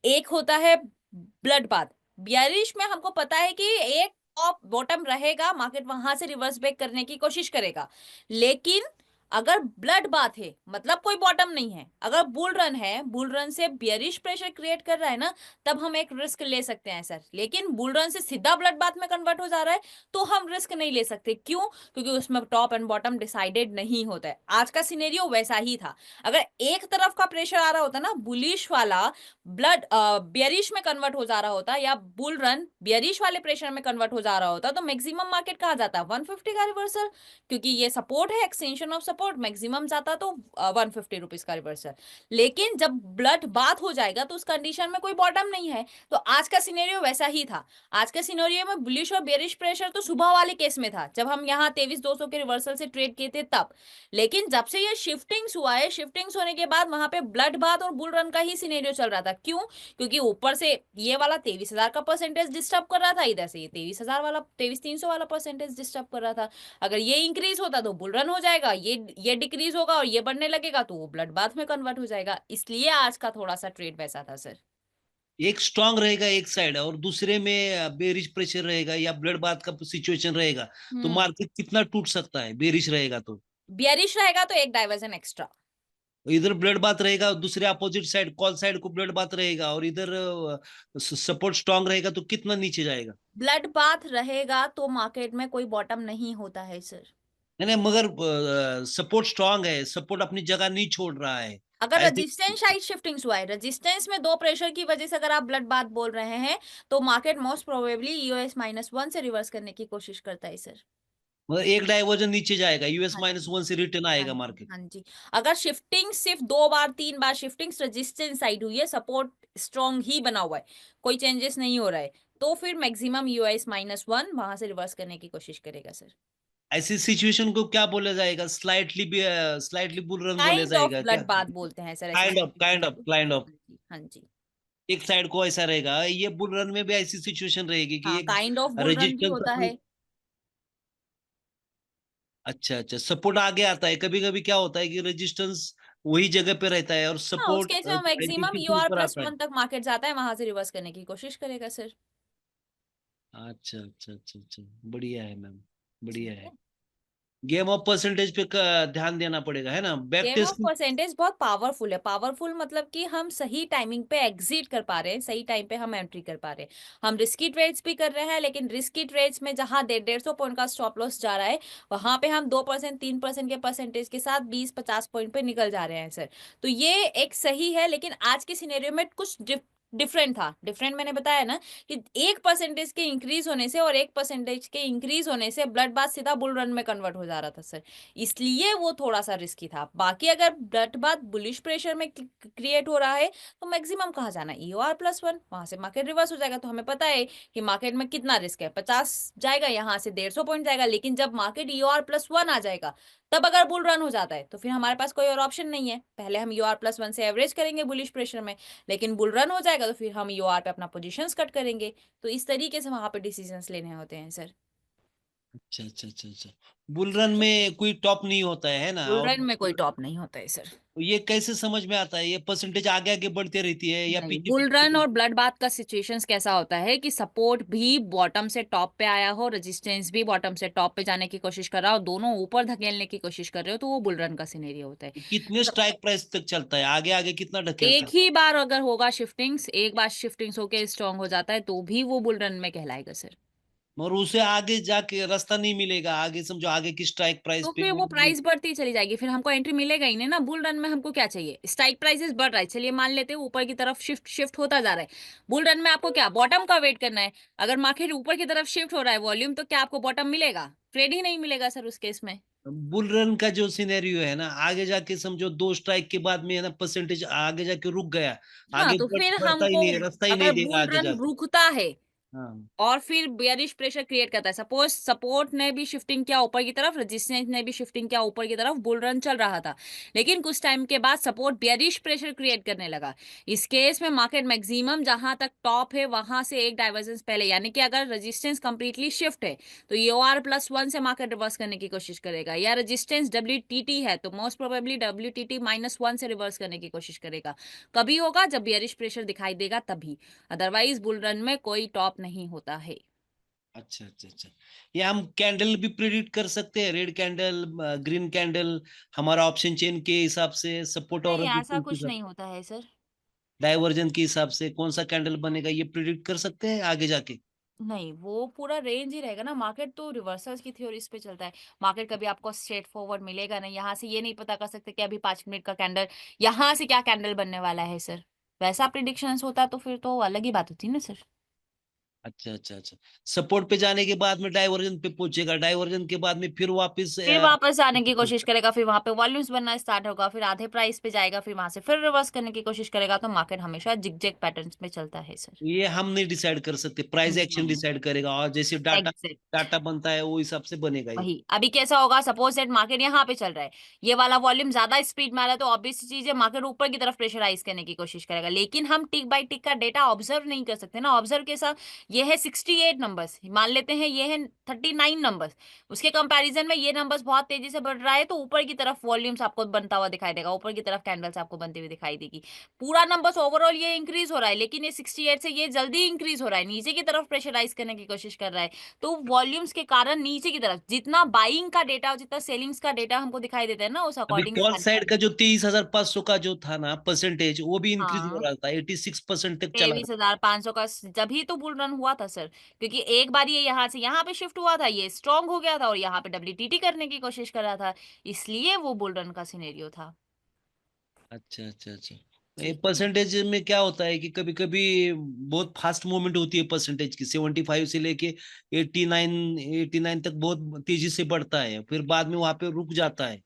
एक होता है ब्लड बाथ। बियरिश में हमको पता है कि एक टॉप बॉटम रहेगा, मार्केट वहां से रिवर्स बैक करने की कोशिश करेगा। लेकिन अगर ब्लड बाथ है, मतलब कोई बॉटम नहीं है, अगर बुल रन है, बुल रन से बियरिश प्रेशर क्रिएट कर रहा है ना, तब हम एक रिस्क ले सकते हैं सर। लेकिन बुल रन से सीधा ब्लड बाथ में कन्वर्ट हो जा रहा है तो हम रिस्क नहीं ले सकते। क्यों? क्योंकि उसमें टॉप एंड बॉटम डिसाइडेड नहीं होता है। आज का सिनेरियो वैसा ही था। अगर एक तरफ का प्रेशर आ रहा होता ना बुलिश वाला, ब्लड बियरिश में कन्वर्ट हो जा रहा होता, या बुल रन बियरिश वाले प्रेशर में कन्वर्ट हो जा रहा होता, तो मैक्सिमम मार्केट कहा जाता है 150 का रिवर्सल। क्योंकि ये सपोर्ट है, एक्सटेंशन ऑफ सपोर्ट, मैक्सिमम जाता तो 150 रुपीज का रिवर्सल। लेकिन जब ब्लड बात हो जाएगा तो उस कंडीशन में कोई बॉटम नहीं है। तो आज का सिनेरियो वैसा ही था। आज के सिनेरियो में बुलिश और बेरिश प्रेशर तो सुबह वाले केस में था, जब हम यहाँ 23,200 के रिवर्सल से ट्रेड किए थे तब। लेकिन जब से ये शिफ्टिंग्स हुआ है, शिफ्टिंग्स होने के बाद वहां पे ब्लड बाथ और बुल रन का ही सिनेरियो चल रहा था। क्यों? क्योंकि ऊपर से ये वाला 23,000 का परसेंटेज डिस्टर्ब कर रहा था, इधर से ये 23,000 वाला 23,300 वाला परसेंटेज डिस्टर्ब कर रहा था। अगर ये इंक्रीज होता तो बुल रन हो जाएगा, ये डिक्रीज होगा और ये बढ़ने लगेगा तो वो ब्लड बाथ में कन्वर्ट हो जाएगा। इसलिए आज का थोड़ा सा ट्रेड वैसा था सर। एक स्ट्रांग रहेगा एक साइड और दूसरे में बेरिश प्रेशर रहेगा या ब्लड बाथ का सिचुएशन रहेगा, तो हम्म। मार्केट कितना टूट सकता है बेरिश रहेगा तो। बियरिश रहेगा तो एक डाइवर्जन एक्स्ट्रा। इधर ब्लड बाथ रहेगा, दूसरे अपोजिट साइड कॉल साइड को ब्लड बाथ रहेगा, और इधर सपोर्ट स्ट्रांग रहेगा तो कितना नीचे जाएगा। ब्लड बाथ रहेगा तो मार्केट में कोई बॉटम नहीं होता है सर। नहीं नहीं, मगर सपोर्ट स्ट्रांग है, सपोर्ट अपनी जगह नहीं छोड़ रहा है। अगर ऐसे रेजिस्टेंस साइड शिफ्टिंग्स हुआ है, रेजिस्टेंस में दो प्रेशर की वजह से अगर आप ब्लड बाथ बोल रहे हैं, तो मार्केट मोस्ट प्रोबेबली यूएस-1 से रिवर्स करने की कोशिश करता है सर। मगर एक डाइवर्जन नीचे जाएगा, यूएस हाँ माइनस जी, वन से रिटर्न हाँ आएगा जी, मार्केट। हाँ जी। अगर शिफ्टिंग सिर्फ 2 बार 3 बार शिफ्टिंग्स रेजिस्टेंस साइड हुई है, सपोर्ट स्ट्रॉन्ग ही बना हुआ है, कोई चेंजेस नहीं हो रहा है, तो फिर मैक्सिमम यूएस-1 वहां से रिवर्स करने की कोशिश करेगा सर। ऐसी सिचुएशन को क्या बोला जाएगा, स्लाइटली भी स्लाइटली बुल रन बोला काइंड ऑफ जाएगा क्या? ब्लड बाथ बोलते हैं सर ऐसी kind of situation kind of को। काइंड ऑफ हाँ जी, हाँ जी। एक साइड को ऐसा रहेगा, ये बुल रन में भी ऐसी सिचुएशन रहेगी कि हाँ, एक काइंड ऑफ बुल रन भी रेजिस्टेंस होता अपनी। है। अच्छा अच्छा, सपोर्ट आगे आता है, कभी कभी क्या होता है कि रेजिस्टेंस वही जगह पे रहता है और हाँ, उस सपोर्ट केस में मैक्सिमम 93 से यूआर ऊपर प्लस आता है। 1 तक मार्केट जाता है, वहां से रिवर्स करने की कोशिश करेगा सर। अच्छा अच्छा अच्छा अच्छा, बढ़िया है मैम, बढ़िया ठीक है। है। गेम ऑफ परसेंटेज पे ध्यान देना पड़ेगा है ना, back game of testing. Percentage बहुत पावरफुल है। पावरफुल मतलब कि हम सही टाइमिंग पे एग्जिट कर पा रहे हैं, सही टाइम पे हम एंट्री कर पा रहे हैं। हम रिस्की ट्रेड्स भी कर रहे हैं, लेकिन रिस्की ट्रेड्स में जहां 150 पॉइंट का स्टॉप लॉस जा रहा है, वहां पे हम 2% 3% के परसेंटेज के साथ 20-50 पॉइंट पे निकल जा रहे हैं सर। तो ये एक सही है, लेकिन आज के सिनेरियो में कुछ डिफरेंट था। डिफरेंट मैंने बताया ना कि 1% के इंक्रीज होने से और 1% के इंक्रीज होने से ब्लड बाथ सीधा बुल रन में कन्वर्ट हो जा रहा था सर, इसलिए वो थोड़ा सा रिस्की था। बाकी अगर ब्लड बाथ बुलिश प्रेशर में क्रिएट हो रहा है तो मैक्सिमम कहाँ जाना, EOR+1, वहां से मार्केट रिवर्स हो जाएगा। तो हमें पता है कि मार्केट में कितना रिस्क है, 50 जाएगा, यहाँ से 150 पॉइंट जाएगा। लेकिन जब मार्केट EOR+1 आ जाएगा तब अगर बुल रन हो जाता है तो फिर हमारे पास कोई और ऑप्शन नहीं है, पहले हम EOR+1 से एवरेज करेंगे बुलिश प्रेशर में, लेकिन बुल रन हो जाएगा तो फिर हम EOR पे अपना पोजीशंस कट करेंगे। तो इस तरीके से वहां पे डिसीजंस लेने होते हैं सर। अच्छा अच्छा अच्छा अच्छा। बुल रन में कोई टॉप नहीं होता है ना? बुल और रन में कोई टॉप नहीं होता है सर। ये कैसे समझ में आता है? ये परसेंटेज आगे आगे बढ़ती रहती है या नहीं, पीछे बुल रन पीछे? और ब्लड बाथ का सिचुएशंस कैसा होता है कि सपोर्ट भी बॉटम से टॉप पे आया हो, रेजिस्टेंस भी बॉटम से टॉप पे जाने की कोशिश कर रहा हो, दोनों ऊपर धकेलने की कोशिश कर रहे हो, तो वो बुल रन का सिनेरियो होता है। कितने स्ट्राइक प्राइस तक चलता है? आगे आगे कितना ढकेलता एक है? ही बार अगर होगा शिफ्टिंग्स, एक बार शिफ्टिंग्स होके स्ट्रांग हो जाता है तो भी वो बुल रन में कहलाएगा सर। और उसे आगे जाके रास्ता नहीं मिलेगा, आगे समझो आगे की स्ट्राइक प्राइस तो पे फिर वो प्राइस बढ़ती चली जाएगी, फिर हमको एंट्री मिलेगा ही नहीं ना। बुल रन में हमको क्या चाहिए, स्ट्राइक प्राइसेस बढ़ रहा है, चलिए मान लेते हैं ऊपर की तरफ शिफ्ट शिफ्ट होता जा रहा है। बुल रन में आपको क्या बॉटम का वेट करना है। अगर मार्केट ऊपर की तरफ शिफ्ट हो रहा है वॉल्यूम, तो क्या आपको बॉटम मिलेगा? ट्रेड ही नहीं मिलेगा सर उस केस में। बुल रन का जो सिनेरियो है ना, आगे जाके समझो 2 स्ट्राइक के बाद में है ना, परसेंटेज आगे जाके रुक गया, हाँ, आगे तो फिर बढ़ता ही हमको नहीं है, रास्ता ही नहीं अगर देगा बुल आगे रन जाके। रुकता है हाँ। और फिर बेयरिश प्रेशर क्रिएट करता है, सपोज सपोर्ट ने भी शिफ्टिंग किया ऊपर की तरफ, रेजिस्टेंस ने भी शिफ्टिंग किया ऊपर की तरफ, बुल रन चल रहा था, लेकिन कुछ टाइम के बाद सपोर्ट बेयरिश प्रेशर क्रिएट करने लगा। इस केस में मार्केट मैक्सिमम जहां तक टॉप है वहां से एक डाइवर्जेंस पहले, यानी कि अगर रेजिस्टेंस कंप्लीटली शिफ्ट है तो EOR+1 से मार्केट रिवर्स करने की कोशिश करेगा, या रेजिस्टेंस WTT है तो मोस्ट प्रोबेबली WTT-1 से रिवर्स करने की कोशिश करेगा। कभी होगा जब बेयरिश प्रेशर दिखाई देगा तभी, अदरवाइज बुल रन में कोई टॉप नहीं होता है। अच्छा अच्छा अच्छा। ये हम कैंडल भी प्रिडिक्ट कर सकते हैं, रेड कैंडल, ग्रीन कैंडल, हमारा ऑप्शन चेन के हिसाब से, सपोर्ट और नहीं, ऐसा रेजिस्टेंस के कुछ हिसाब, नहीं होता है सर। डाइवर्जन के हिसाब से कौन सा कैंडल बनेगा ये प्रिडिक्ट कर सकते हैं आगे जाके? नहीं, वो पूरा रेंज ही रहेगा ना, मार्केट तो रिवर्सल्स की थ्योरीज पे चलता है। मार्केट कभी आपको स्ट्रेट फॉरवर्ड मिलेगा नहीं, यहाँ से ये नहीं पता कर सकते कि अभी 5 मिनट का कैंडल यहाँ से क्या कैंडल बनने वाला है सर। वैसा प्रिडिक्शंस होता तो फिर तो अलग ही बात होती ना सर। अच्छा अच्छा अच्छा। सपोर्ट पे जाने के बाद में डाइवर्जन पे पहुंचेगा, डाइवर्जन के बाद में फिर वापस फिर वापस आने की कोशिश करेगा, फिर वहां पे वॉल्यूम्स बनना स्टार्ट होगा, फिर आधे प्राइस पे जाएगा, फिर वहां से फिर रिवर्स करने की कोशिश करेगा। तो मार्केट हमेशा जिगजैग पैटर्न्स में चलता है सर। ये हम नहीं डिसाइड कर सकते, प्राइस एक्शन नहीं, डिसाइड करेगा, और जैसे डाटा एग्जैक्ट डाटा बनता है वो हिसाब से बनेगा ये। वही। अभी कैसा होगा, सपोज दैट मार्केट यहाँ पे चल रहा है, ये वाला वॉल्यूम ज्यादा स्पीड में आ रहा है, तो ऑब्वियस चीज है मार्केट ऊपर की तरफ प्रेशराइज करने की कोशिश करेगा। लेकिन हम टिक बाय टिक का डेटा ऑब्जर्व नहीं कर सकते ना। ऑब्जर्व के साथ ये है 68 नंबर्स, मान लेते हैं ये है 39 नंबर्स, उसके कंपैरिजन में ये नंबर्स बहुत तेजी से बढ़ रहा है, तो ऊपर की तरफ वॉल्यूम्स आपको बनता हुआ दिखाई देगा, ऊपर की तरफ कैंडल्स आपको बनती हुई दिखाई देगी। पूरा नंबर्स ओवरऑल ये इंक्रीज हो रहा है, लेकिन ये 68 से ये जल्दी इंक्रीज हो रहा है, नीचे की तरफ प्रेशराइज करने की कोशिश कर रहा है। तो वॉल्यूम्स के कारण नीचे की तरफ जितना बाइंग का डेटा और जितना सेलिंग्स का डेटा हमको दिखाई देता है ना, उस अभी अकॉर्डिंग कॉल साइड का जो 23,500 का जो था ना परसेंटेज, वो भी इंक्रीज हो हाँ, रहा था, 86% तक चला था। 23,500 का जब ही तो बुल रन हुआ था सर, क्योंकि एक बार ये यहाँ से यहाँ पे शिफ्ट हुआ था, ये स्ट्रांग हो गया था और यहाँ पे WTT करने की कोशिश कर रहा था, इसलिए वो बुल रन का सिनेरियो था। अच्छा अच्छा अच्छा। ये जी। परसेंटेज में क्या होता है कि कभी कभी बहुत फास्ट मूवमेंट होती है परसेंटेज की, 75 से लेके 89 तक बहुत तेजी से बढ़ता है, फिर बाद में वहां पे रुक जाता है,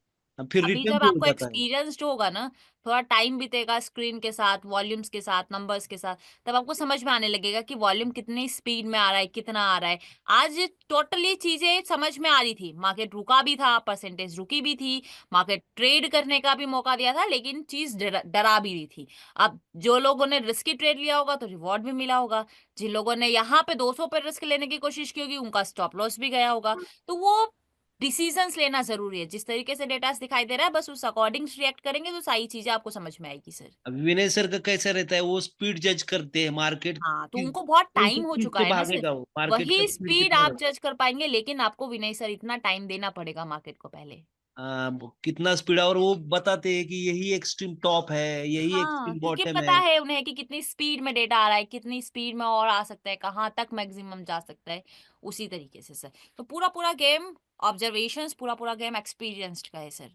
फिर अभी रिटर्न जब भी हो आपको जाता है। एक्सपीरियंस्ड होगा ना, थोड़ा टाइम बीतेगा स्क्रीन के साथ, वॉल्यूम्स के साथ, नंबर्स के साथ, तब आपको समझ में आने लगेगा कि वॉल्यूम कितनी स्पीड में आ रहा है, कितना आ रहा है। आज टोटली चीजें समझ में आ रही थी, मार्केट रुका भी था, परसेंटेज रुकी भी थी, मार्केट ट्रेड करने का भी मौका दिया था, लेकिन चीज डरा भी रही थी। अब जो लोगों ने रिस्की ट्रेड लिया होगा तो रिवॉर्ड भी मिला होगा, जिन लोगों ने यहाँ पे 200 पे रिस्क लेने की कोशिश की होगी उनका स्टॉप लॉस भी गया होगा। तो वो डिसीजंस लेना जरूरी है, जिस तरीके से डेटा दिखाई दे रहा है बस उस अकॉर्डिंग रिएक्ट करेंगे तो सारी चीजें आपको समझ में आएगी सर। अब विनय सर का कैसा रहता है, वो स्पीड जज करते हैं मार्केट हाँ, तो की, उनको बहुत कौन सी टाइम हो स्पीड चुका से है ना सर। भागेगा, वो मार्केट का वही स्पीड स्पीड कितना आप रहता जज कर पाएंगे, लेकिन आपको विनय सर इतना टाइम देना पड़ेगा मार्केट को पहले। है, कितना स्पीड है, और वो बताते हैं कि यही एक्सट्रीम टॉप है, यही हाँ, एक्सट्रीम क्योंकि बॉटम पता है। है उन्हें कि कितनी स्पीड में डेटा आ रहा है, कितनी स्पीड में और आ सकता है, कहाँ तक मैक्सिमम जा सकता है, उसी तरीके से सर। तो पूरा पूरा गेम ऑब्जर्वेशंस, पूरा पूरा गेम एक्सपीरियंस्ड का है सर।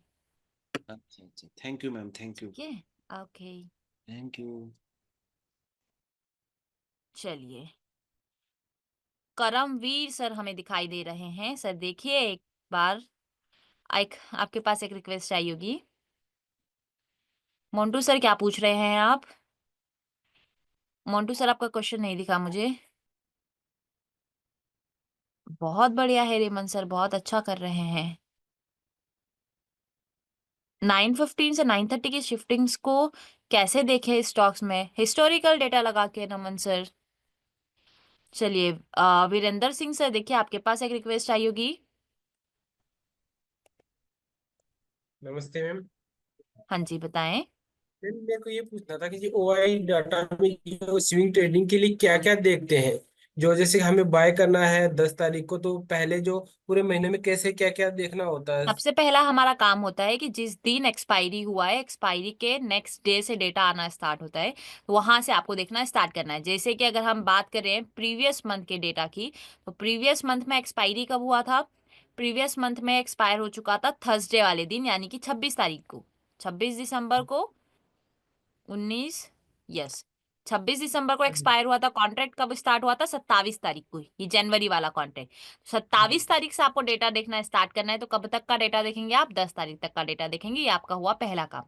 अच्छा अच्छा, thank you ma'am, thank you. ठीक है। ओके। Thank you. चलिए, करमवीर सर हमें दिखाई दे रहे हैं। सर देखिए एक बार, एक आपके पास एक रिक्वेस्ट आई होगी। मोंटू सर क्या पूछ रहे हैं आप? मोंटू सर आपका क्वेश्चन नहीं दिखा मुझे। बहुत बढ़िया है रेमन सर, बहुत अच्छा कर रहे हैं। 9:15 से 9:30 की शिफ्टिंग्स को कैसे देखें स्टॉक्स में? हिस्टोरिकल डेटा लगा के, रमन सर। चलिए, वीरेंद्र सिंह सर देखिए आपके पास एक रिक्वेस्ट आई होगी। नमस्ते मैम। हाँ जी, बताएं। मैम मेरे को ये पूछना था कि जी ओआई डाटा में जो स्विंग ट्रेडिंग के लिए क्या क्या देखते हैं, जो जैसे हमें बाय करना है 10 तारीख को, तो पहले जो पूरे महीने में कैसे क्या क्या देखना होता है? सबसे पहला हमारा काम होता है कि जिस दिन एक्सपायरी हुआ है, एक्सपायरी के नेक्स्ट डे से डेटा आना स्टार्ट होता है, तो वहां से आपको देखना स्टार्ट करना है। जैसे कि अगर हम बात करें प्रीवियस मंथ के डेटा की, तो प्रीवियस मंथ में एक्सपायरी कब हुआ था? प्रीवियस मंथ में एक्सपायर हो चुका था थर्सडे वाले दिन, यानी कि 26 तारीख को। 26 दिसंबर को 19, यस, 26 दिसंबर को जी एक्सपायर हुआ था। कॉन्ट्रैक्ट कब स्टार्ट हुआ था? 27 तारीख को, ये जनवरी वाला कॉन्ट्रैक्ट। जी 27 तारीख से आपको डेटा देखना स्टार्ट करना है। तो कब तक का डेटा देखेंगे आप? 10 तारीख तक का डेटा देखेंगे। ये आपका हुआ पहला काम।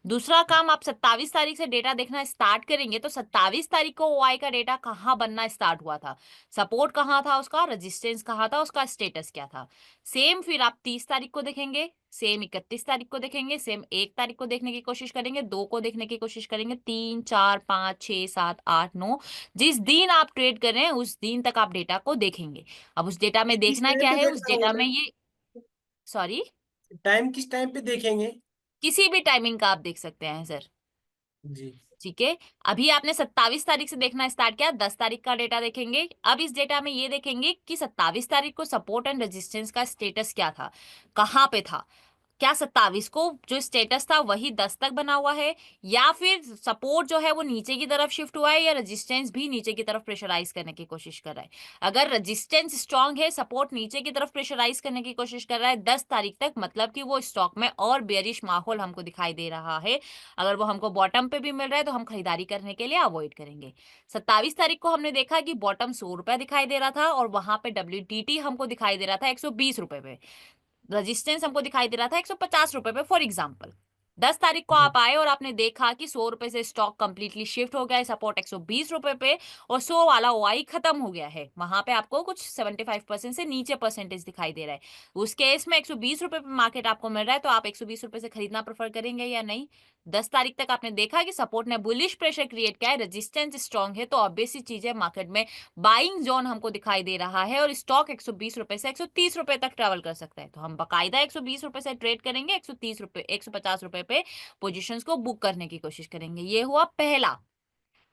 दूसरा काम, आप 27 तारीख से डेटा देखना स्टार्ट करेंगे, तो 27 तारीख को ओआई का डेटा कहाँ बनना स्टार्ट हुआ था, सपोर्ट कहाँ था उसका, रेजिस्टेंस कहाँ था, उसका स्टेटस क्या था। सेम फिर आप 30 तारीख को देखेंगे, सेम 31 तारीख को देखेंगे, सेम 1 तारीख को देखने की कोशिश करेंगे, 2 को देखने की कोशिश करेंगे, 3, 4, 5, 6, 7, 8, 9, जिस दिन आप ट्रेड कर रहे हैं उस दिन तक आप डेटा को देखेंगे। अब उस डेटा में किस देखना टाइम क्या पे है? उस देखना डेटा होगा में मैम? ये, सॉरी, टाइम किस टाइम पे देखेंगे? किसी भी टाइमिंग का आप देख सकते हैं सर। जी ठीक है, अभी आपने 27 तारीख से देखना स्टार्ट किया, 10 तारीख का डेटा देखेंगे। अब इस डेटा में ये देखेंगे कि 27 तारीख को सपोर्ट एंड रेजिस्टेंस का स्टेटस क्या था, कहाँ पे था। क्या 27 को जो स्टेटस था वही 10 तक बना हुआ है, या फिर सपोर्ट जो है वो नीचे की तरफ शिफ्ट हुआ है, या रेजिस्टेंस भी नीचे की तरफ प्रेशराइज करने की कोशिश कर रहा है? अगर रेजिस्टेंस स्ट्रांग है, सपोर्ट नीचे की तरफ प्रेशराइज करने की कोशिश कर रहा है 10 तारीख तक, मतलब कि वो स्टॉक में और बेयरिश माहौल हमको दिखाई दे रहा है। अगर वो हमको बॉटम पे भी मिल रहा है तो हम खरीदारी करने के लिए अवॉइड करेंगे। 27 तारीख को हमने देखा कि बॉटम 100 रुपया दिखाई दे रहा था, और वहां पे WTT हमको दिखाई दे रहा था 120 रुपए पे। रेजिस्टेंस हमको दिखाई दे रहा था 150 रुपए पे, फॉर एग्जाम्पल। 10 तारीख को जी आप आए और आपने देखा कि 100 रुपए से स्टॉक कंप्लीटली शिफ्ट हो गया है, सपोर्ट 120 रुपए पे, और 100 वाला ओआई खत्म हो गया है। वहां पे आपको कुछ 75% से नीचे परसेंटेज दिखाई दे रहा है। उस केस में 120 रुपए पे मार्केट आपको मिल रहा है, तो आप 120 रुपए से खरीदना प्रेफर करेंगे या नहीं? 10 तारीख तक आपने देखा कि सपोर्ट ने बुलिश प्रेशर क्रिएट किया है, रेजिस्टेंस स्ट्रांग है, तो ऑब्वियस सी चीज है मार्केट में बाइंग जोन हमको दिखाई दे रहा है, और स्टॉक 120 रुपए से 130 रुपए तक ट्रेवल कर सकता है। तो हम बकायदा 120 रुपए से ट्रेड करेंगे, 130 रुपए 150 रुपए पे पोजीशंस को बुक करने की कोशिश करेंगे। ये हुआ पहला।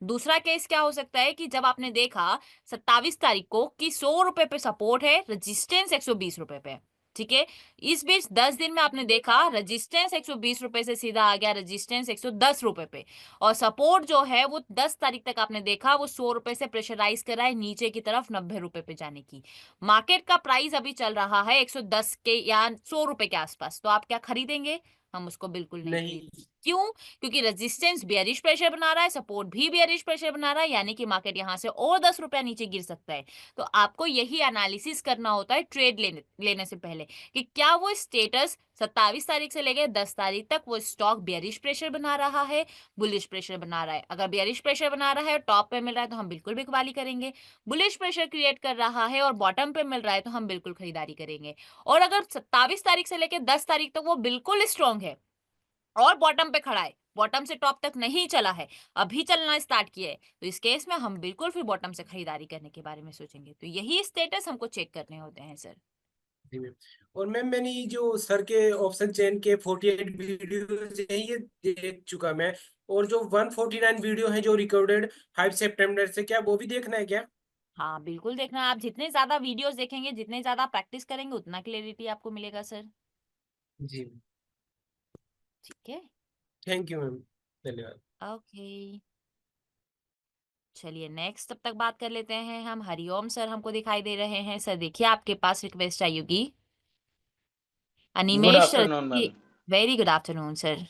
दूसरा केस क्या हो सकता है कि जब आपने देखा 27 तारीख को कि 100 रुपए पे सपोर्ट है, रेजिस्टेंस 120 रुपए पे, ठीक है। इस बीच 10 दिन में आपने देखा रेजिस्टेंस 120 रुपए से सीधा आ गया रेजिस्टेंस 110 रुपए पे, और सपोर्ट जो है वो 10 तारीख तक आपने देखा वो 100 रुपए से प्रेशराइज कर रहा है नीचे की तरफ 90 रुपए पे जाने की। मार्केट का प्राइस अभी चल रहा है 110 के या 100 रुपए के आसपास, तो आप क्या खरीदेंगे? हम उसको बिल्कुल नहीं नहीं। खरीदेंगे। क्यों? क्योंकि रेजिस्टेंस बेयरिश प्रेशर बना रहा है, सपोर्ट भी बेयरिश प्रेशर बना रहा है, यानी कि मार्केट यहां से और 10 रुपया नीचे गिर सकता है। तो आपको यही एनालिसिस करना होता है ट्रेड लेने से पहले, कि क्या वो स्टेटस 27 तारीख से लेकर 10 तारीख तक वो स्टॉक बेयरिश प्रेशर बना रहा है, बुलिश प्रेशर बना रहा है। अगर बेयरिश प्रेशर बना रहा है, टॉप पे मिल रहा है, तो हम बिल्कुल बिकवाली करेंगे। बुलिश प्रेशर क्रिएट कर रहा है और बॉटम पे मिल रहा है, तो हम बिल्कुल खरीदारी करेंगे। और अगर 27 तारीख से लेकर 10 तारीख तक वो बिल्कुल स्ट्रांग है और बॉटम पे खड़ा है, बॉटम से टॉप तक नहीं चला है, अभी चलना स्टार्ट किया है, तो इस केस में हम बिल्कुल फिर बॉटम से खरीदारी करने के बारे में सोचेंगे। तो यही स्टेटस हमको चेक करने होते हैं सर। जी मैम। और मैम मैंने ये जो सर के ऑप्शन चेन के 48 वीडियोज हैं ये देख चुका मैं, और जो 149 वीडियो है जो रिकॉर्डेड 5 सितंबर से, क्या वो भी देखना है क्या? हाँ बिल्कुल देखना। आप जितने ज्यादा वीडियोस देखेंगे, जितने ज्यादा प्रैक्टिस करेंगे, उतना क्लियरिटी आपको मिलेगा सर। जी ठीक है, थैंक यू मैम, धन्यवाद। ओके। चलिए नेक्स्ट तब तक बात कर लेते हैं हम। हरिओम सर हमको दिखाई दे रहे हैं। सर देखिए आपके पास रिक्वेस्ट आई होगी। Good Animesh sir, afternoon ma'am. Very good afternoon sir.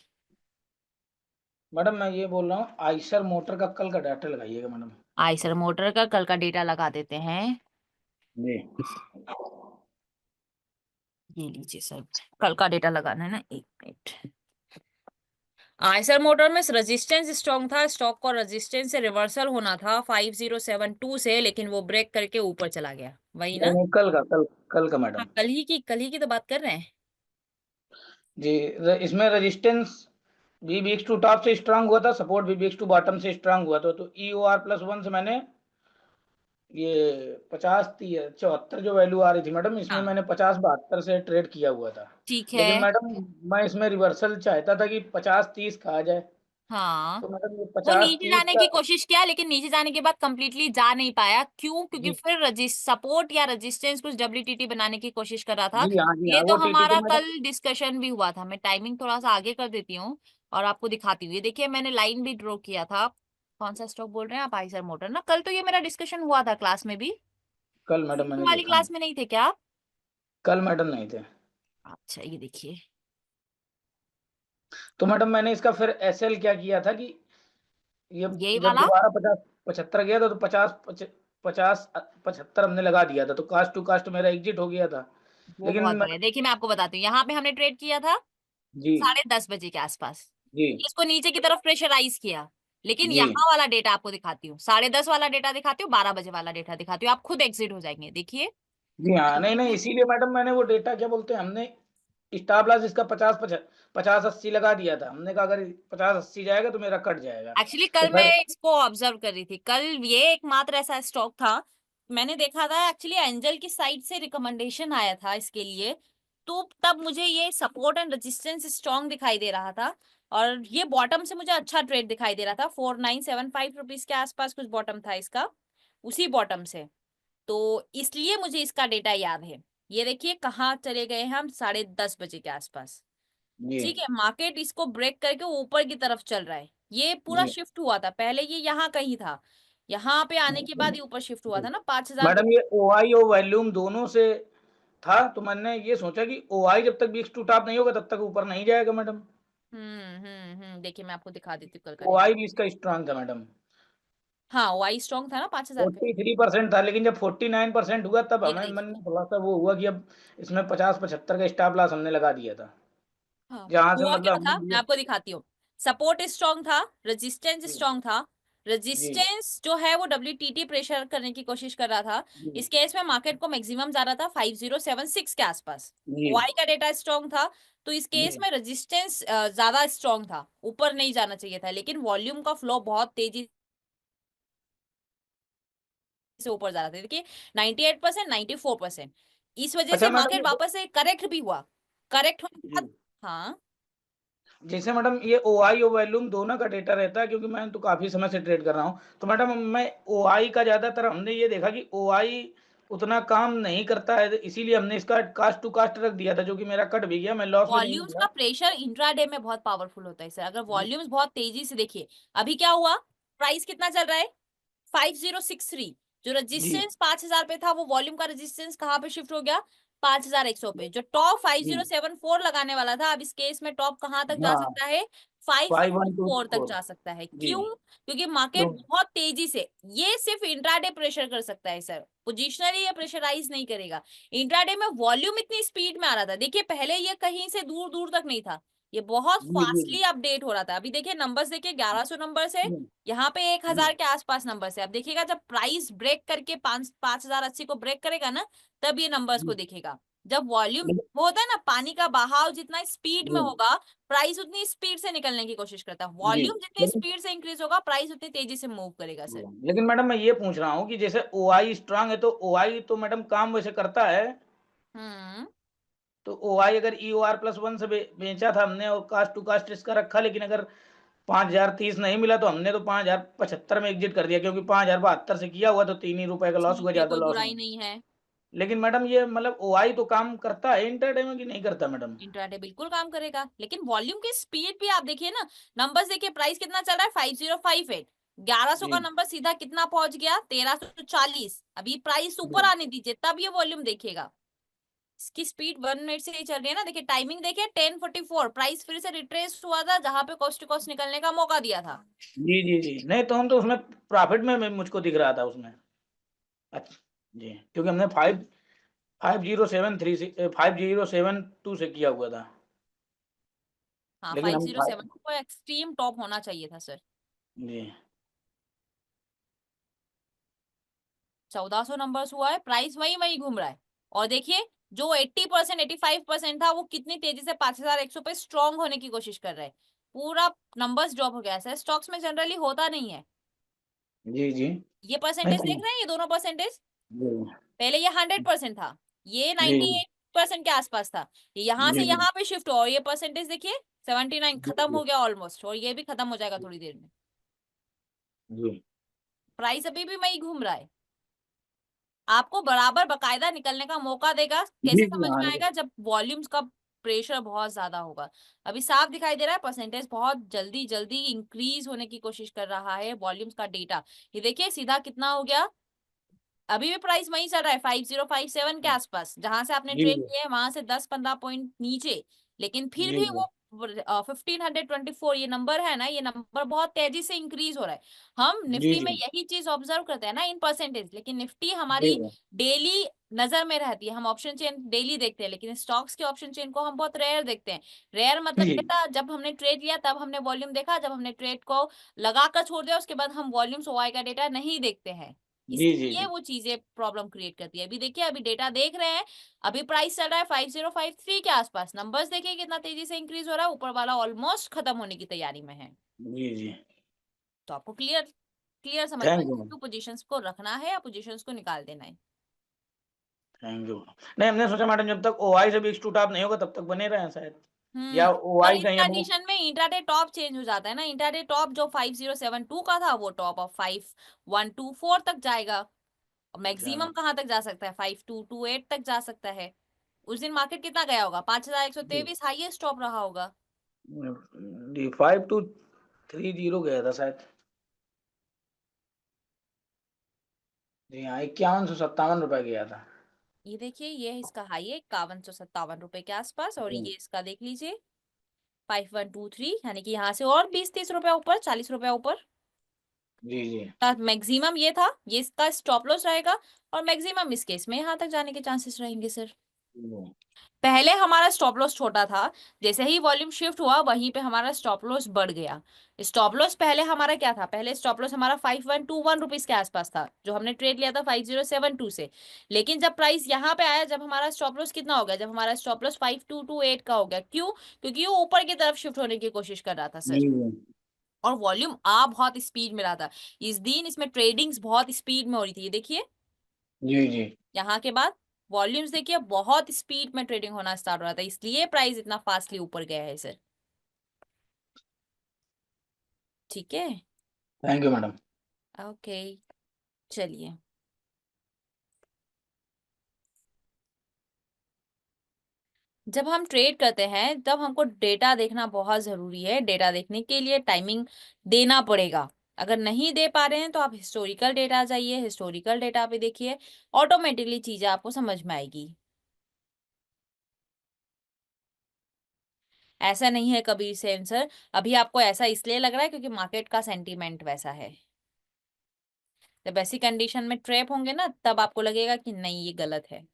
Madam मैं ये बोल रहा हूँ आइसर मोटर का कल का डाटा लगाइएगा मैडम। आइसर मोटर का कल का डेटा लगा देते हैं। जी ये लीजिए सर, कल का डेटा लगाना है ना, 1 मिनट। आइसर मोटर में रेजिस्टेंस स्ट्रॉन्ग था, स्टॉक को रेजिस्टेंस से रिवर्सल होना था 5072 से, लेकिन वो ब्रेक करके ऊपर चला गया, वही ना? नहीं, कल का मैडम। हाँ, कल ही की तो बात कर रहे हैं। जी इसमें रेजिस्टेंस VBX2 टॉप से स्ट्रांग हुआ था, सपोर्ट VBX2 बॉटम से स्ट्रांग हुआ था। तो EOR+1 से मैंने ये 50-74 जो वैल्यू आ रही थी मैडम, इसमें हाँ मैंने 50-72 से ट्रेड किया हुआ था। ठीक है। लेकिन मैडम मैं इसमें रिवर्सल चाहता था कि 50-30 का आ जाए। हाँ, तो मैडम ये वो नीचे 50-30 जाने का। की कोशिश किया, लेकिन नीचे जाने के बाद कंप्लीटली जा नहीं पाया। क्यों? क्योंकि जी फिर सपोर्ट या रेजिस्टेंस कुछ WTT बनाने की कोशिश कर रहा था। जी हाँ, जी ये हाँ, तो वो TTT हमारा मैडम। कल डिस्कशन भी हुआ था। मैं टाइमिंग थोड़ा सा आगे कर देती हूँ और आपको दिखाती हूँ। ये देखिए, मैंने लाइन भी ड्रॉ किया था। कौन सा स्टॉक बोल रहे हैं आप? आइसर मोटर ना? कल तो ये मेरा डिस्कशन हुआ था क्लास में भी। कल मैडम मैंने वाली देखा नहीं। क्लास में नहीं थे क्या आप? कल मैडम नहीं थे। अच्छा, ये देखिए। तो मैडम मैंने इसका फिर SL क्या किया था कि ये यही जब वाला दोबारा 50-75 गया था तो 50-75 हमने लगा दिया था, तो कास्ट टू कास्ट मेरा एग्जिट हो गया था। वो लेकिन बहुत बढ़िया। देखिए, मैं आपको बताती हूँ, यहाँ पे हमने ट्रेड किया था जी 10:30 बजे के आसपास। जी इसको नीचे की तरफ प्रेशराइज किया, लेकिन जी यहाँ वाला डेटा आपको दिखाती हूँ, 10:30 वाला डेटा दिखाती हूँ, 12 बजे वाला डेटा दिखाती हूँ, आप खुद एग्जिट हो जाएंगे। देखिए, जी हाँ, नहीं नहीं, इसीलिए मैडम मैंने वो डेटा क्या बोलते हैं, हमने स्टॉप लॉस इसका 50-80 लगा दिया था। हमने कहा अगर 50-80 जाएगा तो मेरा कट जाएगा। एक्चुअली तो कल मैं फिर इसको ऑब्जर्व कर रही थी। कल ये एकमात्र ऐसा स्टॉक था, मैंने देखा था एक्चुअली एंजल की साइड से रिकमेंडेशन आया था इसके लिए, तो तब मुझे ये सपोर्ट एंड रेजिस्टेंस स्ट्रॉन्ग दिखाई दे रहा था, और ये बॉटम से मुझे अच्छा ट्रेड दिखाई दे रहा था। 4975 रुपीज के आसपास कुछ बॉटम था इसका, उसी बॉटम से। तो इसलिए मुझे इसका डेटा याद है। ये देखिए कहाँ चले गए हम, 10:30 बजे के आसपास। जी ठीक है, मार्केट इसको ब्रेक करके ऊपर की तरफ चल रहा है। ये पूरा जी शिफ्ट हुआ था, पहले ये यहाँ कहीं था, यहाँ पे आने के बाद ये ऊपर शिफ्ट हुआ था ना 5000 मैडम, ये OI और वॉल्यूम दोनों से था, तो मैंने ये सोचा कि OI जब तक VBX2 टॉप नहीं होगा तब तक ऊपर नहीं जाएगा मैडम। देखिए, मैं आपको दिखा देती हूँ कल का डेटा। OI भी इसका स्ट्रांग था मैडम। हाँ, वाई स्ट्रॉन्ग था ना 5000 पे। 43% था, लेकिन जब 49% हुआ तब ये हमें मन देखिए, में थोड़ा सा वो हुआ कि अब इसमें 50-75 का स्टॉप लॉस हमने लगा दिया था, हाँ, जहां से हुआ मतलब क्या हमने था मैं लिया। आपको दिखाती हूँ। सपोर्ट स्ट्रॉन्ग था, रेजिस्टेंस जी स्ट्रॉन्ग था। जी रेजिस्टेंस जो है वो WTT प्रेशर करने की कोशिश कर रहा था। जी इस केस में मार्केट को मैक्सिमम जा रहा था 5076 के आसपास। जी वाई का डेटा स्ट्रॉन्ग था, तो इस केस जी में रेजिस्टेंस ज्यादा स्ट्रॉन्ग था, ऊपर नहीं जाना चाहिए था, लेकिन वॉल्यूम का फ्लो बहुत तेजी से ऊपर जा रहा था। देखिए, 98%, 94%। इस वजह अच्छा से मैडम, मार्केट वापस से करेक्ट भी हुआ। करेक्ट होने के जी बाद, हाँ, जैसे मैडम ये OI और वॉल्यूम दोनों का डेटा रहता है, क्योंकि मैं तो काफी समय से ट्रेड कर रहा हूँ, तो मैडम मैं OI का ज्यादातर हमने ये देखा कि OI उतना काम नहीं करता है, इसीलिए हमने इसका कास्ट टू कास्ट रख दिया था, जो कि मेरा कट भी गया, मैं लॉस में नहीं वॉल्यूम्स का निकला। प्रेशर इंट्राडे में बहुत पावरफुल होता है सर। अगर जी वॉल्यूम्स बहुत तेजी से, देखिए अभी क्या हुआ, प्राइस कितना चल रहा है, 5063। जो जी रेजिस्टेंस 5000 पे था, वो वॉल्यूम का रेजिस्टेंस कहाँ पे शिफ्ट हो गया, 5100 पे। जो टॉप जी 5074 लगाने वाला था, अब इस केस में टॉप कहाँ तक जा हाँ, सकता है, 514 तक 5124। जा सकता है। जी क्यों? क्योंकि तो मार्केट बहुत तेजी से, ये सिर्फ इंट्राडे प्रेशर कर सकता है सर, पोजिशनली ये प्रेशराइज नहीं करेगा। इंट्राडे में वॉल्यूम इतनी स्पीड में आ रहा था, देखिए पहले ये कहीं से दूर दूर तक नहीं था, ये बहुत जी जी फास्टली अपडेट हो रहा था। अभी देखिए नंबर्स, देखिए 1100 नंबर से, जी यहाँ पे जी 1000 के आसपास नंबर से। अब देखिएगा जब प्राइस ब्रेक करके 5080 को ब्रेक करेगा ना, तब ये नंबर्स को जी दिखेगा। जब वॉल्यूम, लेकिन- वो होता है ना, पानी का बहाव जितना स्पीड में जी होगा, प्राइस उतनी स्पीड से निकलने की कोशिश करता है। जी वॉल्यूम जितनी लेकिन स्पीड से इंक्रीज होगा, प्राइस उतनी तेजी से मूव करेगा सर। लेकिन मैडम मैं ये पूछ रहा हूँ कि जैसे OI स्ट्रांग है, तो OI तो मैडम काम वैसे करता है, हम्म तो OI अगर EOR+1 से बेचा था हमने और कास्ट टू कास्ट इसका रखा, लेकिन अगर 5030 नहीं मिला तो हमने तो 5075 में एग्जिट कर दिया, क्योंकि 5072 से किया हुआ तो 3 ही रुपए का लॉस हुआ, ठीक है, ज्यादा कोई लॉस बुराई नहीं। नहीं है। लेकिन मैडम ये मतलब OI तो काम करता है इंटरडे में कि नहीं करता मैडम? इंट्राडे बिल्कुल काम करेगा, लेकिन वॉल्यूम की स्पीड भी आप देखिए ना। नंबर्स देखिए, प्राइस कितना चल रहा है, 5058। 1100 का जी नंबर सीधा कितना पहुंच गया, 1340। अभी प्राइस ऊपर जी आने दीजिए, तब ये वॉल्यूम देखिएगा। इसकी स्पीड 1 मिनट से ही चल रही है ना, देखिए टाइमिंग देखिए 10:44, प्राइस फिर से रिट्रेस हुआ था जहां पे कॉस्ट टू कॉस्ट निकलने का मौका दिया था। जी जी जी, नहीं तो हम तो उसमें प्रॉफिट में मुझको दिख रहा था उसमें। अच्छा जी, क्योंकि हमने 5072 से किया हुआ था, हाँ लेकिन हम 507 को एक्सट्रीम टॉप होना चाहिए था सर। जी 1400 नंबर्स हुआ है, प्राइस वही वही घूम रहा है। और देखिए जो 80% 85% था वो कितनी तेजी से 5100 पे स्ट्रॉन्ग होने की कोशिश कर रहा है, पूरा नंबर्स ड्रॉप हो गया सर। स्टॉक्स में जनरली होता नहीं है। जी जी, ये नहीं परसेंटेज देख तो रहे हैं, ये दोनों परसेंटेज, जी पहले ये 100% था, ये जी 98% के आसपास था, ये यहाँ से जी यहाँ पे शिफ्ट हुआ और ये परसेंटेज देखिए 79 जी खत्म जी हो गया ऑलमोस्ट, और ये भी खत्म हो जाएगा थोड़ी देर में। जी प्राइस अभी भी वही घूम रहा है, आपको बराबर बकायदा निकलने का मौका देगा, जी कैसे जी, समझ हाँ में जी आएगा, जब वॉल्यूम्स का प्रेशर बहुत ज्यादा होगा। अभी साफ दिखाई दे रहा है परसेंटेज बहुत जल्दी जल्दी इंक्रीज होने की कोशिश कर रहा है वॉल्यूम्स का डेटा। ये देखिए सीधा कितना हो गया, अभी भी प्राइस वहीं चल रहा है 5057 के आसपास, जहां से आपने जी ट्रेड किया है वहां से 10-15 पॉइंट नीचे, लेकिन फिर जी भी जी वो 1524 ये नंबर है ना, ये नंबर बहुत तेजी से इंक्रीज हो रहा है। हम जी निफ्टी में जी यही चीज ऑब्जर्व करते हैं ना इन परसेंटेज, लेकिन निफ्टी जी हमारी डेली नजर में रहती है, हम ऑप्शन चेन डेली देखते हैं, लेकिन स्टॉक्स के ऑप्शन चेन को हम बहुत रेयर देखते हैं। रेयर मतलब जी बेटा जब हमने ट्रेड लिया तब हमने वॉल्यूम देखा, जब हमने ट्रेड को लगा कर छोड़ दिया उसके बाद हम वॉल्यूम्स ओआई का डेटा नहीं देखते हैं, जी जी इसलिए जी वो चीजें प्रॉब्लम क्रिएट करती है। अभी देखिए अभी डेटा देख रहे हैं, अभी प्राइस चल रहा है 5053 के आसपास, नंबर्स देखिए कितना तेजी से इंक्रीज हो रहा है, ऊपर वाला ऑलमोस्ट खत्म होने की तैयारी में है। जी जी, तो आपको क्लियर क्लियर समझ में थैंक यू क्यों पोजीशंस को रखना है या पोजीशंस को निकाल देना है। Thank you. नहीं, हमने सोचा मैडम जब तक ओआई से भी टॉप नहीं होगा तब तक बने रहे शायद, या और ओआई इस कहीं अपने। कंडीशन में इंट्राडे टॉप चेंज हो जाता है ना, इंट्राडे टॉप जो 5072 का था वो टॉप ऑफ 5124 तक जाएगा, मैक्सिमम कहाँ तक जा सकता है 5228 तक जा सकता है। उस दिन मार्केट कितना गया होगा, 5123 हाईएस्ट टॉप रहा होगा। जी 5230 गया था शायद। जी हाँ, 5157 रुपए गया था। ये देखिए ये इसका हाई है 5157 रुपए के आसपास, और ये इसका देख लीजिए 5123, यानी कि यहाँ से और 20-30 रुपया ऊपर, 40 रुपया ऊपर जी जी का मैक्सिमम ये था, ये इसका स्टॉप लॉस रहेगा, और मैक्सिमम इस केस में यहाँ तक जाने के चांसेस रहेंगे सर। जी पहले हमारा स्टॉप लॉस छोटा था, जैसे ही वॉल्यूम शिफ्ट हुआ वहीं पे हमारा स्टॉप लॉस बढ़ गया। स्टॉप लॉस पहले हमारा क्या था, पहले स्टॉप लॉस हमारा 5121 रुपीज के आसपास था जो हमने ट्रेड लिया था 5072 से, लेकिन जब प्राइस यहाँ पे आया, जब हमारा स्टॉप लॉस कितना हो गया, जब हमारा स्टॉप लॉस 5228 का हो गया, क्यों, क्योंकि वो ऊपर की तरफ शिफ्ट होने की कोशिश कर रहा था सर, जी और वॉल्यूम आ बहुत स्पीड में रहा था। इस दिन इसमें ट्रेडिंग्स बहुत स्पीड में हो रही थी, ये देखिए जी जी यहाँ के बाद वॉल्यूम्स देखिए बहुत स्पीड में ट्रेडिंग होना स्टार्ट हो रहा था, इसलिए प्राइस इतना फास्टली ऊपर गया है सर। ठीक है, थैंक यू मैडम। ओके, चलिए। जब हम ट्रेड करते हैं तब हमको डेटा देखना बहुत जरूरी है, डेटा देखने के लिए टाइमिंग देना पड़ेगा। अगर नहीं दे पा रहे हैं तो आप हिस्टोरिकल डेटा जाइए, हिस्टोरिकल डेटा पे देखिए, ऑटोमेटिकली चीजें आपको समझ में आएगी। ऐसा नहीं है कबीर सेन सर, अभी आपको ऐसा इसलिए लग रहा है क्योंकि मार्केट का सेंटीमेंट वैसा है, जब ऐसी कंडीशन में ट्रैप होंगे ना तब आपको लगेगा कि नहीं ये गलत है।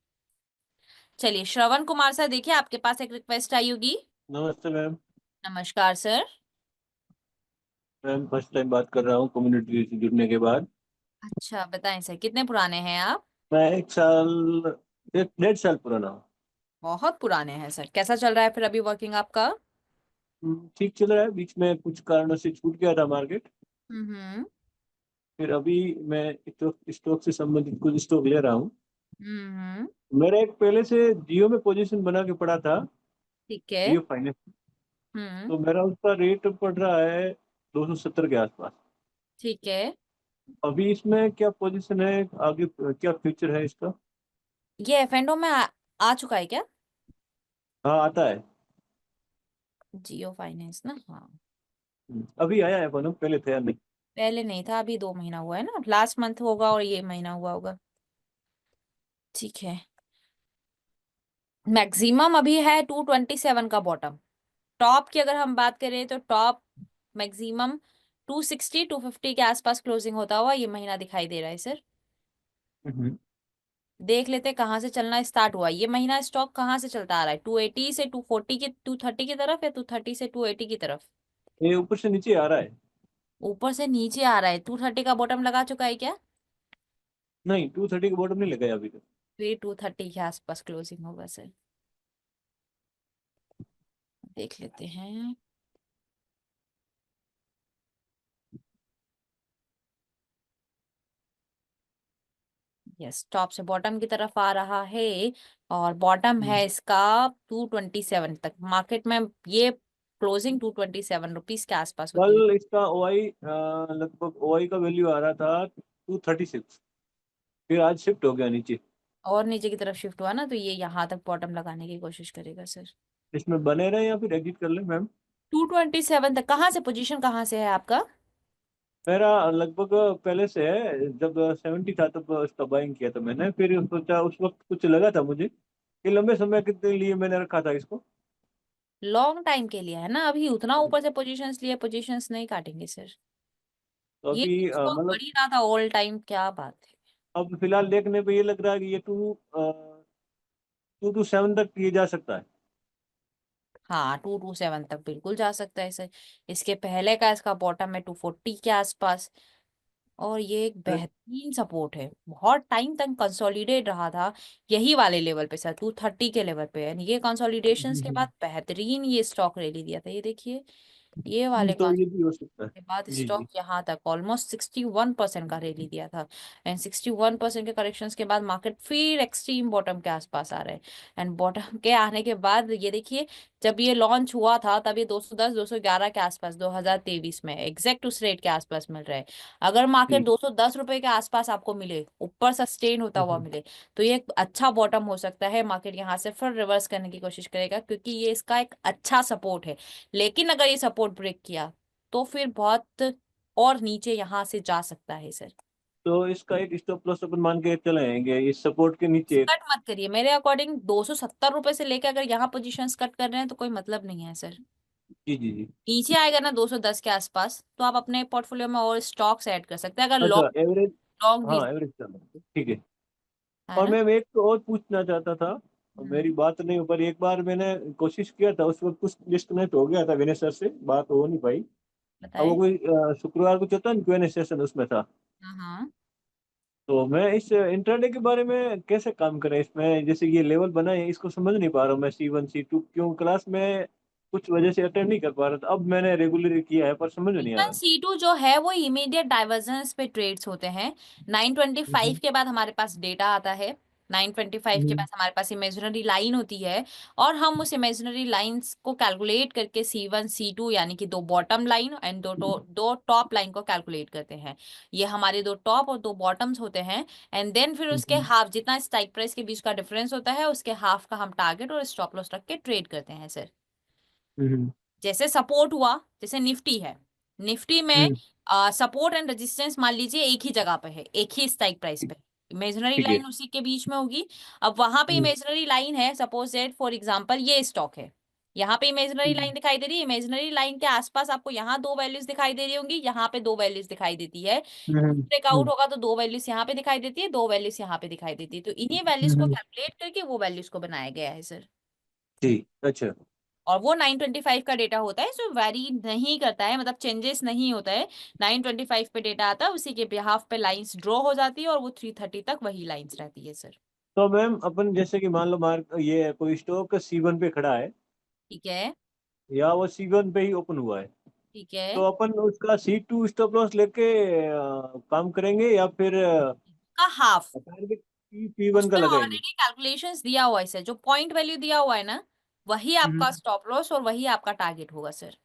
चलिए श्रवण कुमार सर, देखिए आपके पास एक रिक्वेस्ट आई होगी। नमस्ते मैम। नमस्कार सर। मैम फर्स्ट टाइम बात कर रहा हूँ कम्युनिटी से जुड़ने के बाद। अच्छा बताएं सर, कितने पुराने हैं आप। मैं 1 साल 1.5 साल पुराना हूँ। बहुत पुराने हैं सर, कैसा चल रहा है फिर अभी वर्किंग आपका। ठीक चल रहा है, बीच में कुछ कारणों से छूट गया था मार्केट। हम्म फिर अभी मैं स्टॉक स्टॉक से संबंधित कुछ स्टॉक ले रहा हूँ। हम्म। मेरा एक पहले से जियो में पोजीशन बना के पड़ा था, ठीक है। जियो फाइनेंस। हम्म। तो मेरा उसका रेट पड़ रहा है 270 के आसपास। ठीक है, अभी इसमें क्या पोजीशन है, आगे क्या फ्यूचर है इसका? ये एफ&ओ में आ चुका है क्या। हाँ आता है। जियो फाइनेंस ना, हाँ अभी आया है, पहले पहले था नहीं। पहले नहीं था, अभी 2 महीना हुआ है ना, लास्ट मंथ होगा और ये महीना हुआ होगा। ठीक है, मैक्सिमम अभी है 227 का बॉटम। टॉप की अगर हम बात करें तो टॉप मैक्सिमम 260 250 के आसपास क्लोजिंग होता हुआ ये महीना दिखाई दे रहा है सर। देख लेते हैं कहाँ से चलना स्टार्ट हुआ ये महीना, स्टॉक कहाँ से चलता आ रहा है, 280 से 240 की 230 की तरफ या 230 से 280 की तरफ? ये ऊपर से नीचे आ रहा है। ऊपर से नीचे आ रहा है। 230 का बॉटम लगा चुका है क्या? नहीं, 230 का बॉटम नहीं लगाया अभी तक। फिर 230 के आसपास क्लोजिंग होगा सर। देख लेते हैं। यस, टॉप से बॉटम की तरफ आ रहा है और बॉटम है इसका 227 तक। मार्केट में ये क्लोजिंग 227 रुपीज के आसपास होती है। कल इसका ओआई लगभग ओआई का वैल्यू आ रहा था 236, फिर आज शिफ्ट हो गया नीचे। और नीचे की तरफ शिफ्ट हुआ ना, तो ये यहाँ तक बॉटम लगाने की कोशिश करेगा सर। इसमें बने रहे या फिर एग्जिट कर ले मैम? 227 तक कहाँ से, पोजीशन कहाँ से है आपका? मेरा लगभग पहले से है, जब 70 था तब उसका बाइंग किया था मैंने, फिर सोचा उस वक्त कुछ लगा था मुझे कि लंबे समय के लिए मैंने रखा था इसको। लॉन्ग टाइम के लिए है ना, अभी उतना ऊपर से पोजीशंस लिए, पोजीशंस नहीं काटेंगे सर। तो ये अभी स्टॉक बढ़ मतलब ही रहा था ऑल टाइम, क्या बात है। अब फिलहाल देखने पे ये लग रहा है कि ये 2 to 7 तक किए जा सकता है। हाँ, 227 तक बिल्कुल जा सकता है सर। इसके पहले का इसका बॉटम है 240 के आसपास। और ये एक बेहतरीन सपोर्ट है, बहुत टाइम तक कंसोलिडेट रहा था यही वाले लेवल पे सर, 230 के लेवल पे। यानी ये कंसोलिडेशंस के बाद बेहतरीन ये स्टॉक रैली दिया था। ये देखिए, ये वाले तो ये भी हो सकता है। के बाद जी स्टॉक जी। यहाँ तक ऑलमोस्ट 61% का रैली दिया था। एंड 61% के करेक्शंस के बाद मार्केट फिर एक्सट्रीम बॉटम के आसपास आ रहे हैं। एंड बॉटम के आने के बाद ये देखिए, जब ये लॉन्च हुआ था तब ये 210 211 के आसपास 2023 में एग्जैक्ट उस रेट के आसपास मिल रहा है। अगर मार्केट जी। 210 रुपए के आसपास आपको मिले, ऊपर सस्टेन होता हुआ मिले, तो ये एक अच्छा बॉटम हो सकता है। मार्केट यहाँ से फिर रिवर्स करने की कोशिश करेगा क्योंकि ये इसका एक अच्छा सपोर्ट है। लेकिन अगर ये सपोर्ट ब्रेक किया तो फिर बहुत और नीचे यहाँ से जा सकता है सर। तो इसका एक स्टॉप लॉस अपन मान के चलेंगे इस सपोर्ट के नीचे। कट मत करिए, मेरे अकॉर्डिंग 270 रुपए से लेकर अगर यहाँ पोजीशंस कट कर रहे हैं तो कोई मतलब नहीं है सर। जी जी जी। नीचे आएगा ना 210 के आसपास, तो आप अपने पोर्टफोलियो में और स्टॉक्स ऐड कर सकते हैं अगर अच्छा, लॉन्ग एवरेज। लॉन्ग हाँ, भी एवरेज चल रहा है, ठीक है। है और ना। मैम एक तो और पूछना चाहता था, हम्म, मेरी बात नहीं हो पर एक बार मैंने कोशिश किया था, उस वक्त कुछ डिस्कनेक्ट हो गया था विनय सर से, बात हो नहीं पाई। अब वो बताएं। कोई शुक्रवार को चलता है क्यूएनए सेशन, उसमें था। हाँ हाँ। तो मैं इस इंट्राडे के बारे में कैसे काम करें, इसमें जैसे ये लेवल बना है इसको समझ नहीं पा रहा हूँ मैं, C1 C2 क्यों क्लास में कुछ वजह से अटेंड नहीं कर पा रहा था। अब मैंने रेगुलर किया है पर समझ में नहीं आ C1 रहा। C2 जो है वो इमीडिएट डाइवर्जेंस पे ट्रेड्स होते हैं। 925 हम्म, के बाद हमारे पास डेटा आता है। 925 के हम्म, बाद हमारे पास इमेजिनरी लाइन होती है। और हम उस इमेजिनरी लाइंस को कैलकुलेट करके C1 C2 यानी कि दो बॉटम लाइन एंड दो टॉप लाइन को कैलकुलेट करते हैं। ये हमारे दो टॉप और दो बॉटम्स होते हैं। एंड देन फिर उसके हम्म, हाफ, जितना स्ट्राइक प्राइस के बीच का डिफरेंस होता है उसके हाफ का हम टारगेट और स्टॉप लॉस रख के ट्रेड करते हैं सर। हम्म, जैसे सपोर्ट हुआ, जैसे निफ्टी है, निफ्टी में हम्म, सपोर्ट एंड रेजिस्टेंस मान लीजिए एक ही जगह पे है, एक ही स्ट्राइक प्राइस पे, इमेजिनरी ठीक है। लाइन उसी के बीच में होगी। अब वहां पे हम्म, इमेजिनरी लाइन है, सपोज दैट फॉर एग्जांपल ये स्टॉक है, यहाँ पे इमेजिनरी हम्म, लाइन दिखाई दे रही है। इमेजिनरी लाइन के आसपास आपको यहाँ दो वैल्यूज दिखाई दे रही होंगी, यहाँ पे दो वैल्यूज दिखाई देती है। हम्म, ब्रेकआउट होगा तो दो वैल्यूज यहाँ पे दिखाई देती है, दो वैल्यूज यहाँ पे दिखाई देती है। तो इन्हीं वैल्यूज को हम्म, कैलकुलेट करके वो वैल्यूज को बनाया गया है सर। ठीक, अच्छा। और वो 925 का डेटा होता है, जो वैरी नहीं करता है, मतलब चेंजेस नहीं होता है। 925 पे डेटा आता है, उसी के बिहाफ पे लाइंस ड्रॉ हो जाती है और वो 330 तक वही लाइंस रहती है सर। तो मैम अपन जैसे कि मान लो मार्क ये कोई स्टॉक C1 पे खड़ा है, ठीक है। या वो C1 पे ही ओपन हुआ है, ठीक है। तो अपन उसका C2 स्टॉप लॉस लेके काम करेंगे या फिर का हाफ, टारगेट P1 का उसमें लगाएंगे? ऑलरेडी कैलकुलेशंस दिया हुआ है सर, जो पॉइंट वैल्यू दिया हुआ है ना, वही आपका हम्म। स्टॉप लॉस और वही आपका टारगेट होगा सर।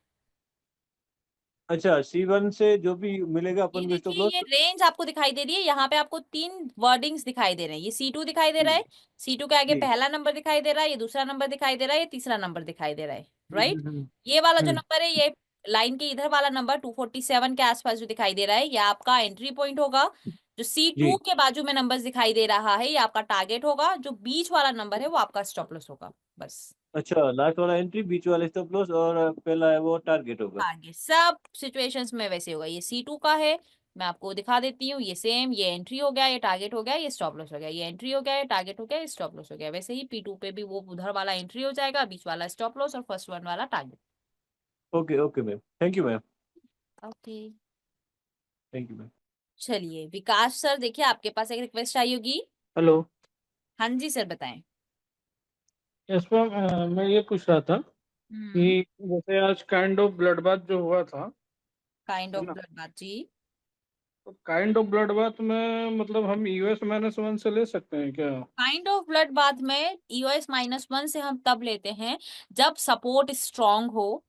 अच्छा, C1 से जो भी मिलेगा ये अपन को स्टॉप देखिए, लॉस। ये रेंज आपको दिखाई दे रही है, यहाँ पे आपको तीन वर्डिंग्स दिखाई दे रहे हैं। ये C2 दिखाई दे रहा है, C2 के आगे जी। पहला नंबर दिखाई दे रहा है, ये दूसरा नंबर दिखाई दे रहा है, ये तीसरा नंबर दिखाई दे रहा है। हम्म, राइट। हम्म, हम्म, ये वाला जो हम्म, नंबर है, ये लाइन के इधर वाला नंबर 247 के आसपास जो दिखाई दे रहा है, ये आपका एंट्री पॉइंट होगा। जो C2 जी के बाजू में नंबर्स दिखाई दे रहा है ये आपका टारगेट होगा, जो बीच वाला नंबर है वो आपका स्टॉप लॉस होगा। बस अच्छा, लास्ट वाला एंट्री, बीच वाला स्टॉप लॉस, और पहला है वो टारगेट होगा। आगे सब सिचुएशंस में वैसे होगा। ये C2 का है, मैं आपको दिखा देती हूँ। ये सेम, ये एंट्री हो गया, ये टारगेट हो गया, ये स्टॉप लॉस हो गया, ये एंट्री हो गया, ये टारगेट हो गया, ये स्टॉप लॉस हो गया। वैसे ही P2 पे भी वो उधर वाला एंट्री हो जाएगा, बीच वाला स्टॉप लॉस और फर्स्ट वन वाला target. Okay okay ma'am, thank you ma'am, okay thank you ma'am. चलिए विकास सर, देखिए आपके पास एक रिक्वेस्ट आई होगी। हेलो। हाँ जी सर बताएं। यस मैम, मैं ये पूछ रहा था कि जैसे आज काइंड ऑफ ब्लड बाथ जो हुआ था, काइंड है ऑफ ना, ब्लड बाथ जी। तो काइंड ऑफ ब्लड बाथ में मतलब हम US-1 से ले सकते हैं क्या? काइंड ऑफ ब्लड बाथ में EOS-1 से हम तब लेते हैं जब सपोर्ट स्ट्रांग हो,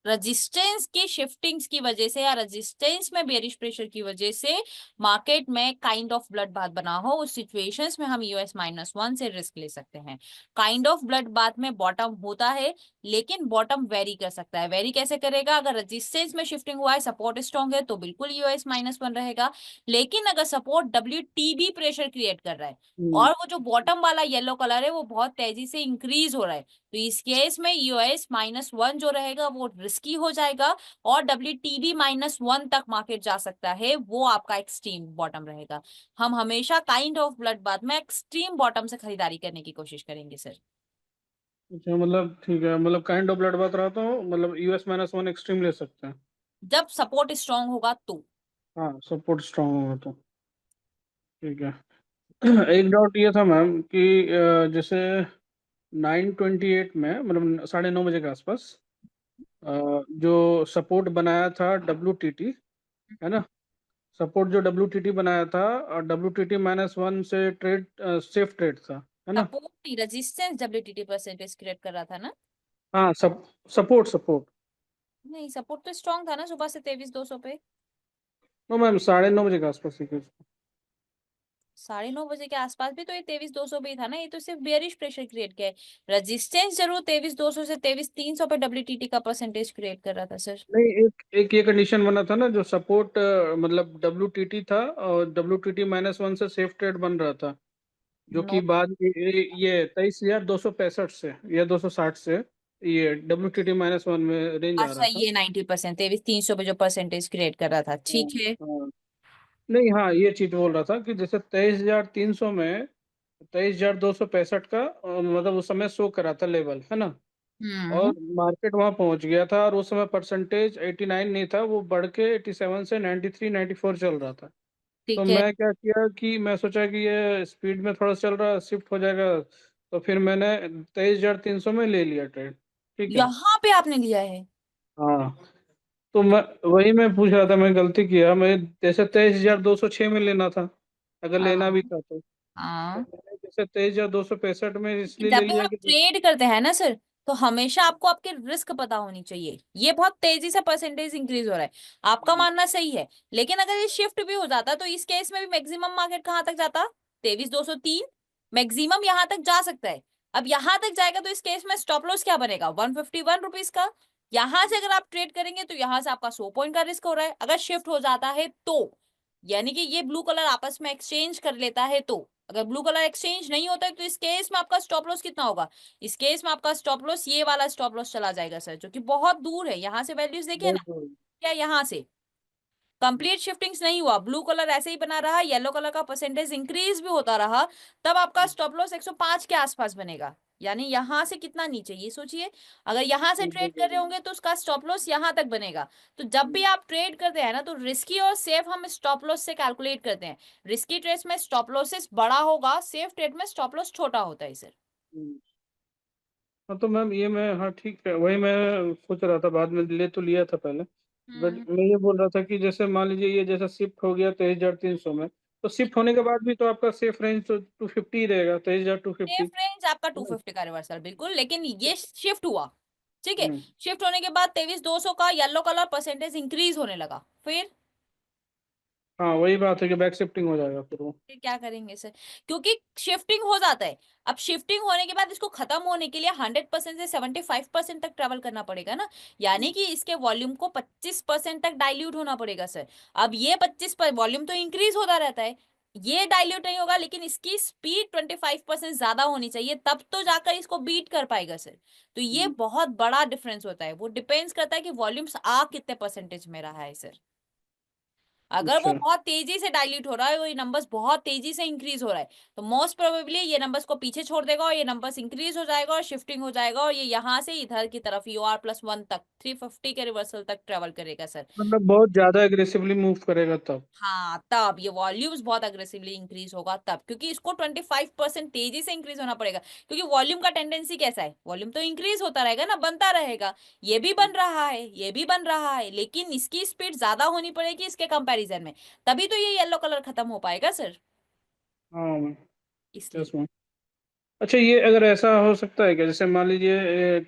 रेजिस्टेंस की शिफ्टिंग्स की वजह से या रेजिस्टेंस में बेरिश प्रेशर की वजह से मार्केट में काइंड ऑफ ब्लड बाथ बना हो। उस सिचुएशंस में हम EOS-1 से रिस्क ले सकते हैं। काइंड ऑफ ब्लड बाथ में बॉटम होता है, लेकिन बॉटम वेरी कर सकता है। वेरी कैसे करेगा? अगर रेजिस्टेंस में शिफ्टिंग हुआ है, सपोर्ट स्ट्रॉन्ग है, तो बिल्कुल EOS-1 रहेगा। लेकिन अगर सपोर्ट WTB प्रेशर क्रिएट कर रहा है और वो जो बॉटम वाला येलो कलर है वो बहुत तेजी से इंक्रीज हो रहा है, तो इस केस में EOS-1 जो रहेगा वो रिस्की हो जाएगा और WTB-1 तक मार्केट जा सकता है। वो आपका एक्सट्रीम बॉटम रहेगा। हम हमेशा काइंड ऑफ ब्लड बाथ में एक्सट्रीम बॉटम से खरीदारी करने की कोशिश करेंगे सर। अच्छा, मतलब ठीक है, मतलब काइंड ऑफ ब्लड बाथ रहा तो मतलब US-1 एक्सट्रीम ले सकते हैं। जब सपोर्ट स्ट्रांग होगा तो। हाँ, सपोर्ट स्ट्रांग होगा तो ठीक है। एक डाउट ये था मैम कि जैसे 9:28 में मतलब 9:30 के आसपास जो सपोर्ट बनाया था WTT, है ना, सपोर्ट जो WTT बनाया था और WTT-1 से ट्रेड सेफ ट्रेड था, है ना। सपोर्ट नहीं, रेजिस्टेंस WTT परसेंटेज क्रिएट कर रहा था ना। हाँ, सपोर्ट सपोर्ट। नहीं, सपोर्ट तो स्ट्रांग था ना सुबह से 23,200 पे। नो मैम, 9:30 के आसपास ही कुछ। 9:30 के आसपास भी तो ये 23,200 पे ही था ना। ये तो सिर्फ बेयरिश प्रेशर क्रिएट किया है। रेजिस्टेंस जरूर 23,200 से 23,300 पे WTT का परसेंटेज क्रिएट कर रहा था सर। नहीं, एक एक ये कंडीशन बना था ना, जो सपोर्ट मतलब WTT था और WTT-1 से सेफ ट्रेड बन रहा था, जो नो, कि बाद ये 23,265 से या 260 से ये WTT-1 में रेंज आ अच्छा रहा था। ये 90%, 23,300 पे जो परसेंटेज क्रिएट कर रहा था, हाँ, ठीक है। हाँ। नहीं, हाँ, ये चीज बोल रहा था कि जैसे 23,300 में 23,265 का मतलब उस समय शो करा था लेवल, है ना, हम्म और मार्केट वहां पहुंच गया था और उस समय परसेंटेज 89 नहीं था, वो बढ़ के 87 से 93 94 चल रहा था। तो ठीक है। मैं क्या किया कि मैं सोचा कि ये स्पीड में थोड़ा चल रहा, शिफ्ट हो जाएगा, तो फिर मैंने 23,300 में ले लिया ट्रेड। ठीक है। यहाँ पे आपने लिया है? हाँ, तो मैं पूछ रहा था, मैं गलती किया, मैं जैसे 23,206 में लेना था, अगर लेना हाँ भी था तो हाँ। मैंने जैसे 23,265 में इसलिए ले जब भी लिया हम कि ट्रेड करते हैं ना सर, तो हमेशा आपको आपके रिस्क पता होनी चाहिए। ये बहुत तेजी से परसेंटेज इंक्रीज हो रहा है, आपका मानना सही है, लेकिन अगर ये शिफ्ट भी हो जाता तो इस केस में भी मैक्सिमम मार्केट कहाँ तक जाता? 23,203 मैक्सिमम यहाँ तक जा सकता है। अब यहाँ तक जाएगा तो इस केस में स्टॉप लॉस क्या बनेगा? 151 रुपीज का। यहाँ से अगर आप ट्रेड करेंगे तो यहाँ से आपका 100 पॉइंट का रिस्क हो रहा है। अगर शिफ्ट हो जाता है तो, यानी कि ये ब्लू कलर आपस में एक्सचेंज कर लेता है तो, अगर ब्लू कलर एक्सचेंज नहीं होता है तो इस केस में आपका स्टॉप लॉस कितना होगा? इस केस में आपका स्टॉप लॉस, ये वाला स्टॉप लॉस चला जाएगा सर, जो कि बहुत दूर है। यहाँ से वैल्यूज देखिए ना, बहुत। क्या यहाँ से कंप्लीट शिफ्टिंग्स नहीं हुआ, ब्लू कलर ऐसे ही बना रहा, येलो कलर का परसेंटेज इंक्रीज भी होता रहा, तब आपका स्टॉप लॉस 105 के आसपास बनेगा। यानी यहाँ से कितना नीचे, ये सोचिए। अगर यहाँ से ट्रेड कर रहे होंगे तो उसका स्टॉप लॉस यहाँ तक बनेगा। तो जब भी आप ट्रेड करते हैं ना, तो रिस्की और सेफ हम स्टॉप लॉस से कैलकुलेट करते हैं। रिस्की ट्रेड्स में स्टॉप लॉसेस बड़ा होगा, सेफ ट्रेड में स्टॉप लॉस छोटा होता है सर। हाँ, तो मैम ये मैं, हाँ ठीक है, वही मैं सोच रहा था, बाद में ले तो लिया था पहले, बट मैं ये बोल रहा था कि जैसे मान लीजिए ये जैसा शिफ्ट हो गया 23,300 में, तो शिफ्ट होने के बाद भी तो आपका सेफ रेंज तो 250 ही रहेगा, 23,250, सेफ रेंज आपका है ना। 250 का रिवर्सल बिल्कुल, लेकिन ये शिफ्ट हुआ, ठीक है। हम्म। शिफ्ट होने के बाद 23,200 का येलो कलर परसेंटेज इंक्रीज होने लगा, फिर हाँ वही बात है कि बैक शिफ्टिंग हो जाएगा फिर वो। फिर क्या करेंगे सर? क्योंकि शिफ्टिंग हो जाता है। अब शिफ्टिंग होने के बाद इसको खत्म होने के लिए 100% से 75% तक ट्रेवल करना पड़ेगा ना, यानी कि इसके वॉल्यूम को 25% तक डाइल्यूट होना पड़ेगा सर। अब ये 25 पर वॉल्यूम तो इंक्रीज होता रहता है, ये डाइल्यूट नहीं होगा, लेकिन इसकी स्पीड 25% ज्यादा होनी चाहिए, तब तो जाकर इसको बीट कर पाएगा सर। तो ये बहुत बड़ा डिफरेंस होता है, वो डिपेंड्स करता है कि वॉल्यूम्स आ कितने परसेंटेज में रहा है सर। अगर वो अच्छा बहुत तेजी से डाइल्यूट हो रहा है और ये नंबर्स बहुत तेजी से इंक्रीज हो रहा है, तो मोस्ट प्रोबेबली ये नंबर्स को पीछे छोड़ देगा और ये नंबर्स इंक्रीज हो जाएगा और शिफ्टिंग हो जाएगा, और ये यहाँ से इधर की तरफ UR+1 तक 350 के रिवर्सल तक ट्रेवल करेगा सर। मतलब बहुत ज्यादा एग्रेसिवली मूव करेगा तब। हाँ, तब ये वॉल्यूम्स बहुत अग्रेसिवली इंक्रीज होगा तब, क्योंकि इसको 25% तेजी से इंक्रीज होना पड़ेगा, क्योंकि वॉल्यूम का टेंडेंसी कैसा है, वॉल्यूम तो इंक्रीज होता रहेगा ना, बनता रहेगा। ये भी बन रहा है, ये भी बन रहा है, लेकिन इसकी स्पीड ज्यादा होनी पड़ेगी इसके कंपैरिजन में, तभी तो ये येलो कलर खत्म हो पाएगा सर। हाँ इसलिए यस मैम। अच्छा ये अगर ऐसा हो सकता है कि जैसे मान लीजिए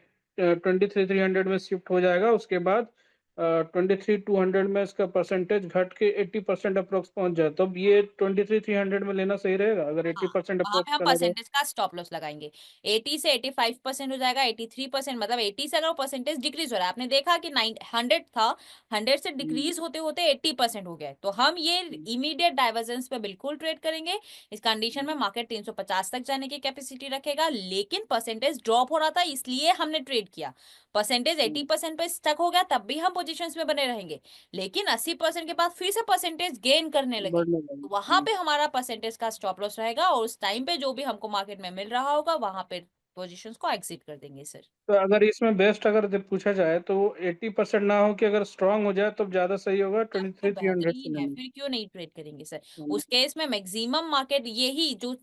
23,300 में शिफ्ट हो जाएगा, उसके बाद 23,200 में इसका परसेंटेज घट के 80% अप्रोक्स पहुंच जाए, तब ये 23,300 में लेना सही रहेगा अगर हाँ, 80% वहां अप्रोक्स पे हम चला जाए। परसेंटेज का स्टॉप लॉस लगाएंगे। 80 से 85% हो जाएगा, 83%, मतलब 80 से अगर परसेंटेज डिक्रीज हो रहा है, आपने देखा कि 100 था, 100 से डिक्रीज होते होते 80% हो गया है, तो हम ये इमीडिएट डाइवर्जेंस पे बिल्कुल ट्रेड करेंगे। इस कंडीशन में मार्केट 350 तक जाने की कैपेसिटी रखेगा, लेकिन परसेंटेज ड्रॉप हो रहा था इसलिए हमने ट्रेड किया। परसेंटेज 80% पे स्टक हो गया तब भी हम पोजिशन में बने रहेंगे, लेकिन 80% के बाद फिर से परसेंटेज गेन करने लगी, बढ़ने तो लगी। वहां पे हमारा परसेंटेज का स्टॉप लॉस रहेगा, और उस टाइम पे जो भी हमको मार्केट में मिल रहा होगा वहां पे पोजीशंस को एग्जिट कर देंगे सर। तो अगर इसमें बेस्ट अगर जब पूछा जाए तो 80% ना हो कि अगर स्ट्रांग हो जाए तो ज्यादा सही होगा तब ट्वेंटी तो थ्री थ्री हंड्रेड से बेहतरीन है, लेना। फिर क्यों नहीं ट्रेड करेंगे सर। हम्म, उस केस में मैक्सिमम मार्केट यही जो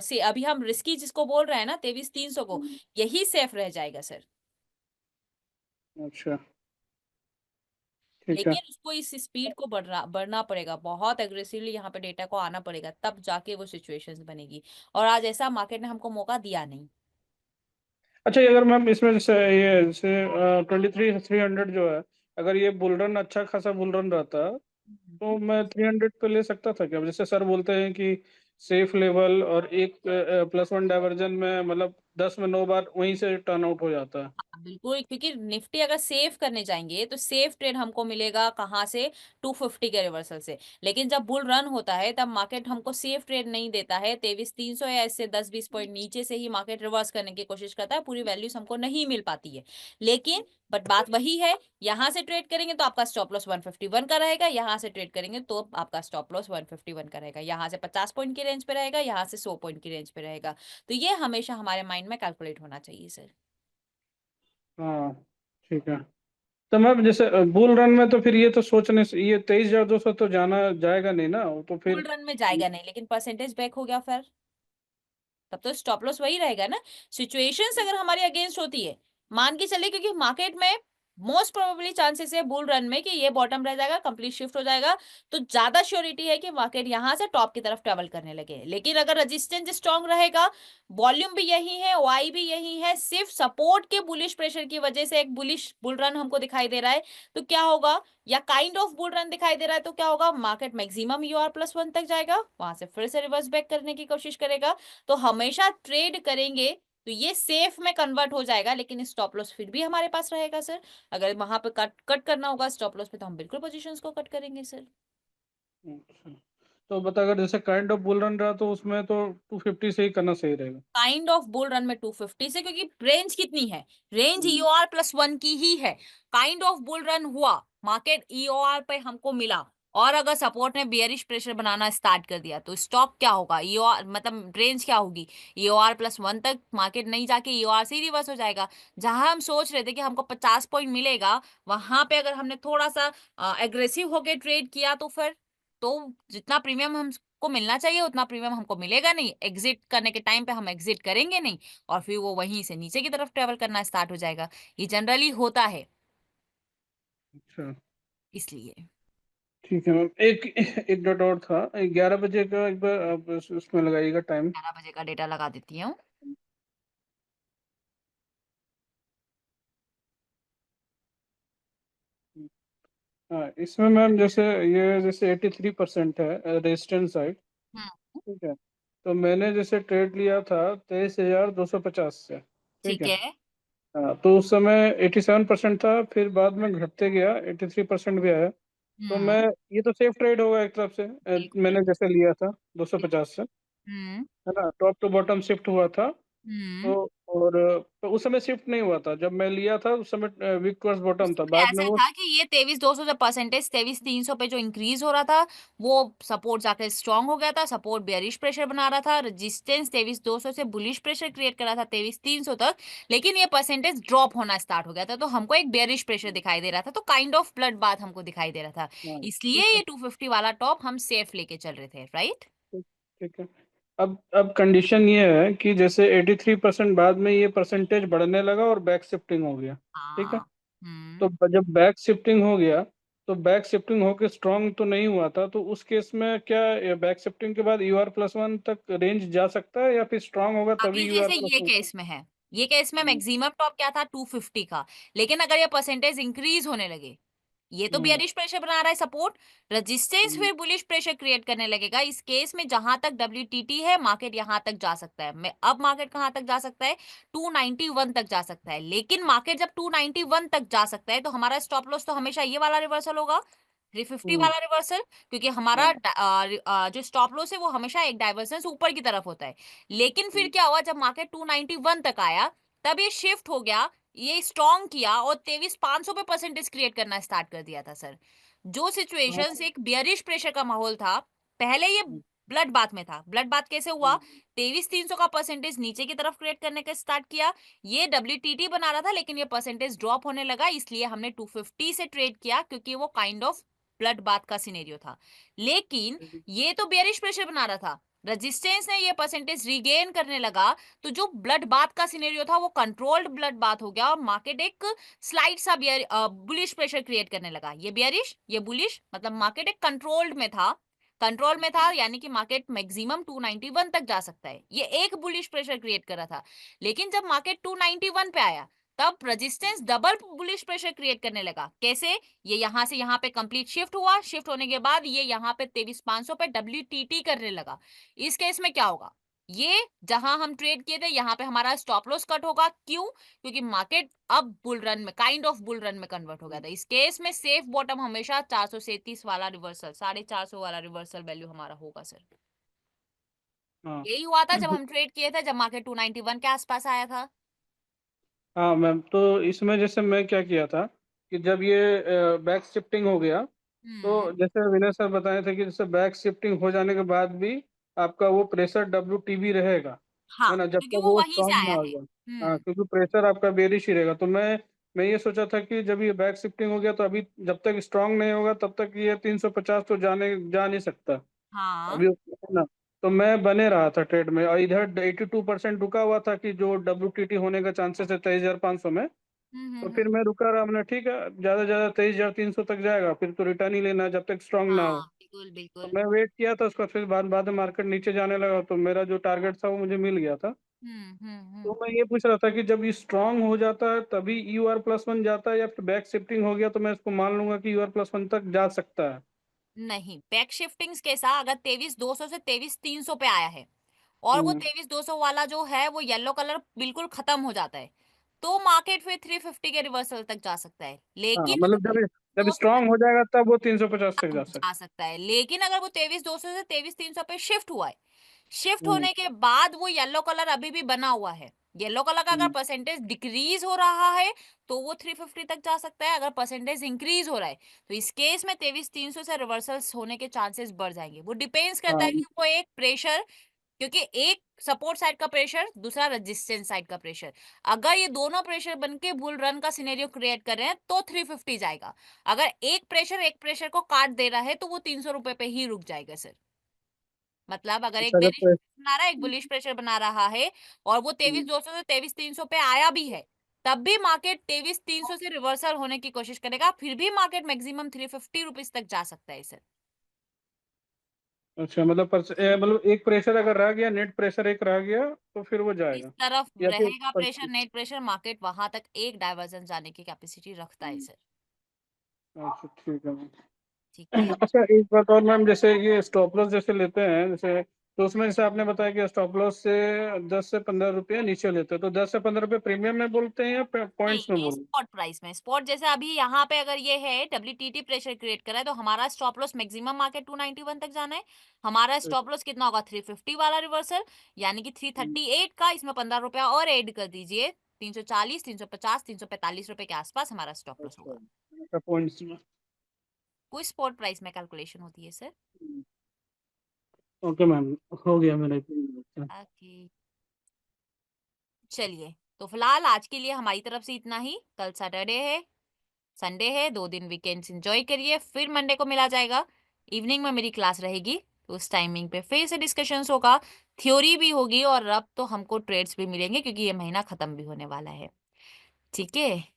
से अभी हम रिस्की जिसको बोल रहे हैं ना 23,300 को, यही सेफ रह जाएगा सर। अच्छा ठीक है। लेकिन उसको इस स्पीड को बढ़ना पड़ेगा, बहुत एग्रेसिवली यहाँ पे डेटा को आना पड़ेगा, तब जाके वो सिचुएशंस बनेगी, और आज ऐसा मार्केट ने हमको मौका दिया नहीं। अच्छा ये अगर मैम इसमें जैसे ये जैसे 23,300 जो है, अगर ये बुल रन अच्छा खासा बुल रन रहता तो मैं 300 पे ले सकता था क्या? जैसे सर बोलते हैं कि सेफ लेवल और एक +1 डाइवर्जन में मतलब 10 में 9 बार वहीं से टर्न आउट हो जाता है। बिल्कुल, क्योंकि निफ्टी अगर सेव करने जाएंगे तो सेफ ट्रेड हमको मिलेगा कहाँ से, 250 के रिवर्सल से। लेकिन जब बुल रन होता है तब मार्केट हमको सेफ ट्रेड नहीं देता है, 23,300 या इससे 10-20 पॉइंट नीचे से ही मार्केट रिवर्स करने की कोशिश करता है, पूरी वैल्यूज हमको नहीं मिल पाती है। लेकिन बट बात वही है, यहाँ से ट्रेड करेंगे तो आपका स्टॉप लॉस 151 का रहेगा, यहाँ से ट्रेड करेंगे तो आपका स्टॉप लॉस 151 का रहेगा, यहाँ से 50 पॉइंट की रेंज पे रहेगा, यहाँ से 100 पॉइंट की रेंज पे रहेगा। तो ये हमेशा हमारे माइंड में कैलकुलेट होना चाहिए सर। हाँ ठीक है। तो मैम जैसे बुल रन में तो फिर ये तो सोचने से ये 23,200 तो जाना जाएगा नहीं ना, वो तो फुल फिर। रन में जाएगा नहीं, लेकिन परसेंटेज बैक हो गया फिर, तब तो स्टॉप लॉस वही रहेगा ना। सिचुएशंस अगर हमारे अगेंस्ट होती है, मान के चलिए, क्योंकि मार्केट में मोस्ट प्रोबेबली चांसेस है बुल रन में कि ये बॉटम रह जाएगा, कंप्लीट शिफ्ट हो जाएगा, तो ज्यादा श्योरिटी है कि मार्केट यहां से टॉप की तरफ ट्रेवल करने लगे। लेकिन अगर रेजिस्टेंस स्ट्रांग रहेगा, वॉल्यूम भी यही है, वाई भी यही है, सिर्फ सपोर्ट के बुलिश प्रेशर की वजह से एक बुलिश बुल रन हमको दिखाई दे रहा है, तो क्या होगा, या काइंड ऑफ बुल रन दिखाई दे रहा है, तो क्या होगा, मार्केट मैक्सिमम UR+1 तक जाएगा, वहां से फिर से रिवर्स बैक करने की कोशिश करेगा। तो हमेशा ट्रेड करेंगे तो ये सेफ में कन्वर्ट हो जाएगा, लेकिन स्टॉप लॉस फिर भी हमारे पास रहेगा सर। अगर वहां पे कट कट करना होगा स्टॉप लॉस पे, तो हम बिल्कुल पोजीशंस को कट करेंगे सर। अच्छा तो बता, अगर जैसे काइंड ऑफ बुल रन रहा तो उसमें तो 250 से ही करना सही रहेगा। काइंड ऑफ बुल रन में 250 से, क्योंकि रेंज कितनी है, रेंज EOR+1 की ही है। काइंड ऑफ बुल रन हुआ, मार्केट EOR पे हमको मिला, और अगर सपोर्ट ने बियरिश प्रेशर बनाना स्टार्ट कर दिया, तो स्टॉप क्या होगा, EOR मतलब रेंज क्या होगी, EOR+1 तक मार्केट नहीं जाके EOR से ही रिवर्स हो जाएगा। जहां हम सोच रहे थे कि हमको 50 पॉइंट मिलेगा, वहां पे अगर हमने थोड़ा सा एग्रेसिव होके ट्रेड किया, तो फिर तो जितना प्रीमियम हमको मिलना चाहिए उतना प्रीमियम हमको मिलेगा नहीं, एग्जिट करने के टाइम पे हम एग्जिट करेंगे नहीं, और फिर वो वहीं से नीचे की तरफ ट्रेवल करना स्टार्ट हो जाएगा। ये जनरली होता है, अच्छा इसलिए। ठीक है मैम। एक एक डॉट और था, 11 बजे का एक बार आप उसमें लगाइएगा टाइम। 11 बजे का डेटा लगा देती हूँ। हाँ, इसमें मैम जैसे ये जैसे 83% है रेजिस्टेंस साइड, हम्म, ठीक है। तो मैंने जैसे ट्रेड लिया था 23,250 से, ठीक ठीक है। है। हाँ, तो उस समय 87% था, फिर बाद में घटते गया, 83% भी आया। तो मैं, ये तो सेफ ट्रेड होगा एक तरफ से, बिल्कुल। मैंने जैसे लिया था 250 से, हम्म। है ना, टॉप टू बॉटम शिफ्ट हुआ था। हम्म। तो और तो उस समय शिफ्ट नहीं हुआ था, जब मैं लिया था उस समय वीक क्रॉस उस बॉटम था, समय बाद में ऐसा वो। था कि ये 23,200 से परसेंटेज 23,300 पे जो इंक्रीज हो रहा था, वो सपोर्ट जाकर स्ट्रांग हो गया था, सपोर्ट बेयरिश प्रेशर बना रहा था, रेजिस्टेंस 23,200 से बुलिश प्रेशर क्रिएट कर रहा था 23,300 तक, लेकिन ये परसेंटेज ड्रॉप होना स्टार्ट हो गया था, तो हमको एक बेयरिश प्रेशर दिखाई दे रहा था, तो काइंड ऑफ ब्लड बाथ हमको दिखाई दे रहा था, हाँ, इसलिए ठीक है, ये 250 वाला टॉप हम सेफ लेके चल रहे थे, राइट। ठीक ठीक है। अब कंडीशन ये है कि जैसे 83% बाद में ये परसेंटेज बढ़ने लगा और बैक शिफ्टिंग हो गया, ठीक है। हाँ। तो जब बैक शिफ्टिंग हो गया, तो बैक शिफ्टिंग होके स्ट्रांग तो नहीं हुआ था, तो उस केस में क्या बैक शिफ्टिंग के बाद UR+1 तक रेंज जा सकता है, या फिर स्ट्रांग होगा तभी अभी यूआर जैसे प्लस ये वन केस में है, ये केस में हम्म, मैक्सिमम टॉप क्या था 250 का, लेकिन अगर ये परसेंटेज इंक्रीज होने लगे, ये तो हम्म, बियरिश प्रेशर बना रहा है सपोर्ट, रेजिस्टेंस हम्म, फिर बुलिश प्रेशर क्रिएट करने लगेगा, इस केस में जहां तक WTT है मार्केट यहां तक जा सकता है, मैं अब मार्केट कहां तक जा सकता है 291 तक जा सकता है, लेकिन मार्केट जब 291 तक जा सकता है तो हमारा स्टॉप लॉस तो हमेशा ये वाला रिवर्सल होगा, 350 हम्म, वाला रिवर्सल, क्योंकि हमारा हाँ, जो स्टॉप लॉस है वो हमेशा एक डाइवर्जेंस ऊपर की तरफ होता है, लेकिन फिर हम्म, क्या हुआ जब मार्केट 291 तक आया, तब ये शिफ्ट हो गया, ये स्ट्रॉन्ग किया और 23,500 पे परसेंटेज क्रिएट करना स्टार्ट कर दिया था सर, जो हाँ, सिचुएशन एक बियरिश प्रेशर का माहौल था, पहले ये हम्म, ब्लड बाथ में था, ब्लड बाथ कैसे हुआ, हम्म, 23,300 का परसेंटेज नीचे की तरफ क्रिएट करने का स्टार्ट किया, ये WTT बना रहा था लेकिन ये परसेंटेज ड्रॉप होने लगा, इसलिए हमने 250 से ट्रेड किया, क्योंकि वो काइंड ऑफ ब्लड बाथ का सिनेरियो था, लेकिन हम्म, ये तो बियरिश प्रेशर बना रहा था, रेजिस्टेंस ने ये परसेंटेज रिगेन करने लगा, तो जो ब्लड बाथ का सिनेरियो था वो कंट्रोल्ड ब्लड बाथ हो गया और मार्केट एक स्लाइड सा बुलिश प्रेशर क्रिएट करने लगा, ये बियरिश ये बुलिश, मतलब मार्केट एक कंट्रोल में था, यानी कि मार्केट मैक्सिमम 291 तक जा सकता है, ये एक बुलिश प्रेशर क्रिएट कर रहा था, लेकिन जब मार्केट 291 पे आया तब resistance double bullish pressure create करने लगा, कैसे, ये यहां से यहां पे कंप्लीट शिफ्ट हुआ, शिफ्ट होने के बाद ये यहाँ पे 23,500 पे WTT करने लगा, इस केस में क्या होगा, ये जहां हम ट्रेड किए थे यहाँ पे हमारा स्टॉप लॉस कट होगा, क्यों, क्योंकि मार्केट अब बुल रन में काइंड ऑफ बुल रन में कन्वर्ट हो गया था, इस केस में सेफ बॉटम हमेशा 437 वाला रिवर्सल 450 वाला रिवर्सल वैल्यू हमारा होगा सर, हाँ, यही हुआ था जब हम ट्रेड किए थे, जब मार्केट 291 के आसपास आया था। हाँ मैम, तो इसमें जैसे मैं क्या किया था कि जब ये बैक शिफ्टिंग हो गया, हम्म। तो जैसे विनय सर बताए थे कि जैसे बैक शिफ्टिंग हो जाने के बाद भी आपका वो प्रेशर WTB रहेगा, हाँ, है ना, जब क्योंकि तक वो वो वहीं से स्ट्रांग आया ना हो है। जाए। हाँ, क्योंकि प्रेशर आपका बेरिश ही रहेगा। तो मैं ये सोचा था कि जब ये बैक शिफ्टिंग हो गया, तो अभी जब तक स्ट्रांग नहीं होगा तब तक ये 350 तो जा नहीं सकता हाँ। अभी, है ना। तो मैं बने रहा था ट्रेड में, और इधर 82% रुका हुआ था कि जो WTT होने का चांसेस है 23,500 में। तो फिर हम्म। मैं रुका रहा, मैंने ठीक है, ज्यादा से ज्यादा 23,300 तक जाएगा, फिर तो रिटर्न ही लेना है जब तक स्ट्रांग ना हो। हाँ, बिल्कुल तो बिल्कुल। मैं वेट किया था उसका, फिर बाद में मार्केट नीचे जाने लगा, तो मेरा जो टारगेट था वो मुझे मिल गया था। तो मैं ये पूछ रहा था कि जब ये स्ट्रांग हो जाता है तभी UR+1 जाता है, या फिर बैक शिफ्टिंग हो गया तो मैं इसको मान लूंगा कि UR+1 तक जा सकता है। नहीं, बैक शिफ्टिंग्स के साथ अगर 23,200 से 23,300 पे आया है और वो हम्म, 23,200 वाला जो है वो येलो कलर बिल्कुल खत्म हो जाता है, तो मार्केट फिर 350 के रिवर्सल तक जा सकता है, हाँ, लेकिन मतलब अगर जब 200 स्ट्रांग हो जाएगा तब वो 350 तक जा सकता जा सकता है, लेकिन अगर वो 23,200 से 23,300 पे शिफ्ट हुआ है, शिफ्ट है। होने के बाद वो येलो कलर अभी भी बना हुआ है, येलो कलर का अगर हम्म, परसेंटेज डिक्रीज हो रहा है तो वो 350 तक जा सकता है, अगर परसेंटेज इंक्रीज हो रहा है तो इस केस में 23,300 से रिवर्सल्स होने के चांसेस बढ़ जाएंगे, वो डिपेंड्स करता है हाँ, कि वो एक प्रेशर, क्योंकि एक सपोर्ट साइड का प्रेशर दूसरा रेजिस्टेंस साइड का प्रेशर, अगर ये दोनों प्रेशर बनके बुल रन का सिनेरियो क्रिएट कर रहे हैं तो 350 जाएगा, अगर एक प्रेशर को काट दे रहा है तो वो 300 रुपए पे ही रुक जाएगा सर, मतलब अगर एक अच्छा, बेरिश बना रहा है एक बुलिश प्रेशर बना रहा है और वो 23,200 से 23,300 पे आया भी है, तब भी मार्केट 23,300 से रिवर्सल होने की कोशिश करेगा, फिर भी मार्केट मैक्सिमम 350 रुपीज तक जा सकता है सर, अच्छा, मतलब मतलब एक प्रेशर अगर रह गया, नेट प्रेशर एक रह गया, तो फिर वो इस जाएगा, तरफ या फिर रहेगा प्रेशर नेट प्रेशर, मार्केट वहां तक एक डाइवर्जन जाने की कैपेसिटी रखता है सर। अच्छा ठीक है मैम। ठीक है। अच्छा एक बात और मैम, जैसे ये स्टॉप लॉस जैसे लेते हैं जैसे, तो उसमें जैसे आपने बताया कि स्टॉप लॉस से 10 से 15 रुपये नीचे लेते हैं, तो 10 से 15 रुपये प्रीमियम में बोलते हैं या नहीं पॉइंट्स में ये बोलते स्पॉट प्राइस में, स्पॉट जैसे अभी यहाँ पे अगर ये है WTT प्रेशर क्रिएट करा है तो हमारा स्टॉप लॉस मैक्सिमम मार्केट 291 तक जाना है। हमारा स्टॉप लॉस कितना होगा 350 वाला रिवर्सल, यानी कि 338 का, इसमें 15 रुपया और ऐड कर दीजिए, 340, 350, 345 रुपए के आसपास हमारा स्टॉप लॉस होगा। अच्छा पॉइंट्स में। कोई स्पॉट प्राइस में कैलकुलेशन होती है सर। ओके मैम, हो गया मेरा। ओके चलिए, तो फिलहाल आज के लिए हमारी तरफ से इतना ही। कल सैटरडे है, संडे है, 2 दिन वीकेंड्स एंजॉय करिए, फिर मंडे को मिला जाएगा। इवनिंग में मेरी क्लास रहेगी, तो उस टाइमिंग पे फिर से डिस्कशंस होगा, थ्योरी भी होगी और अब तो हमको ट्रेड्स भी मिलेंगे क्योंकि ये महीना खत्म भी होने वाला है। ठीक है।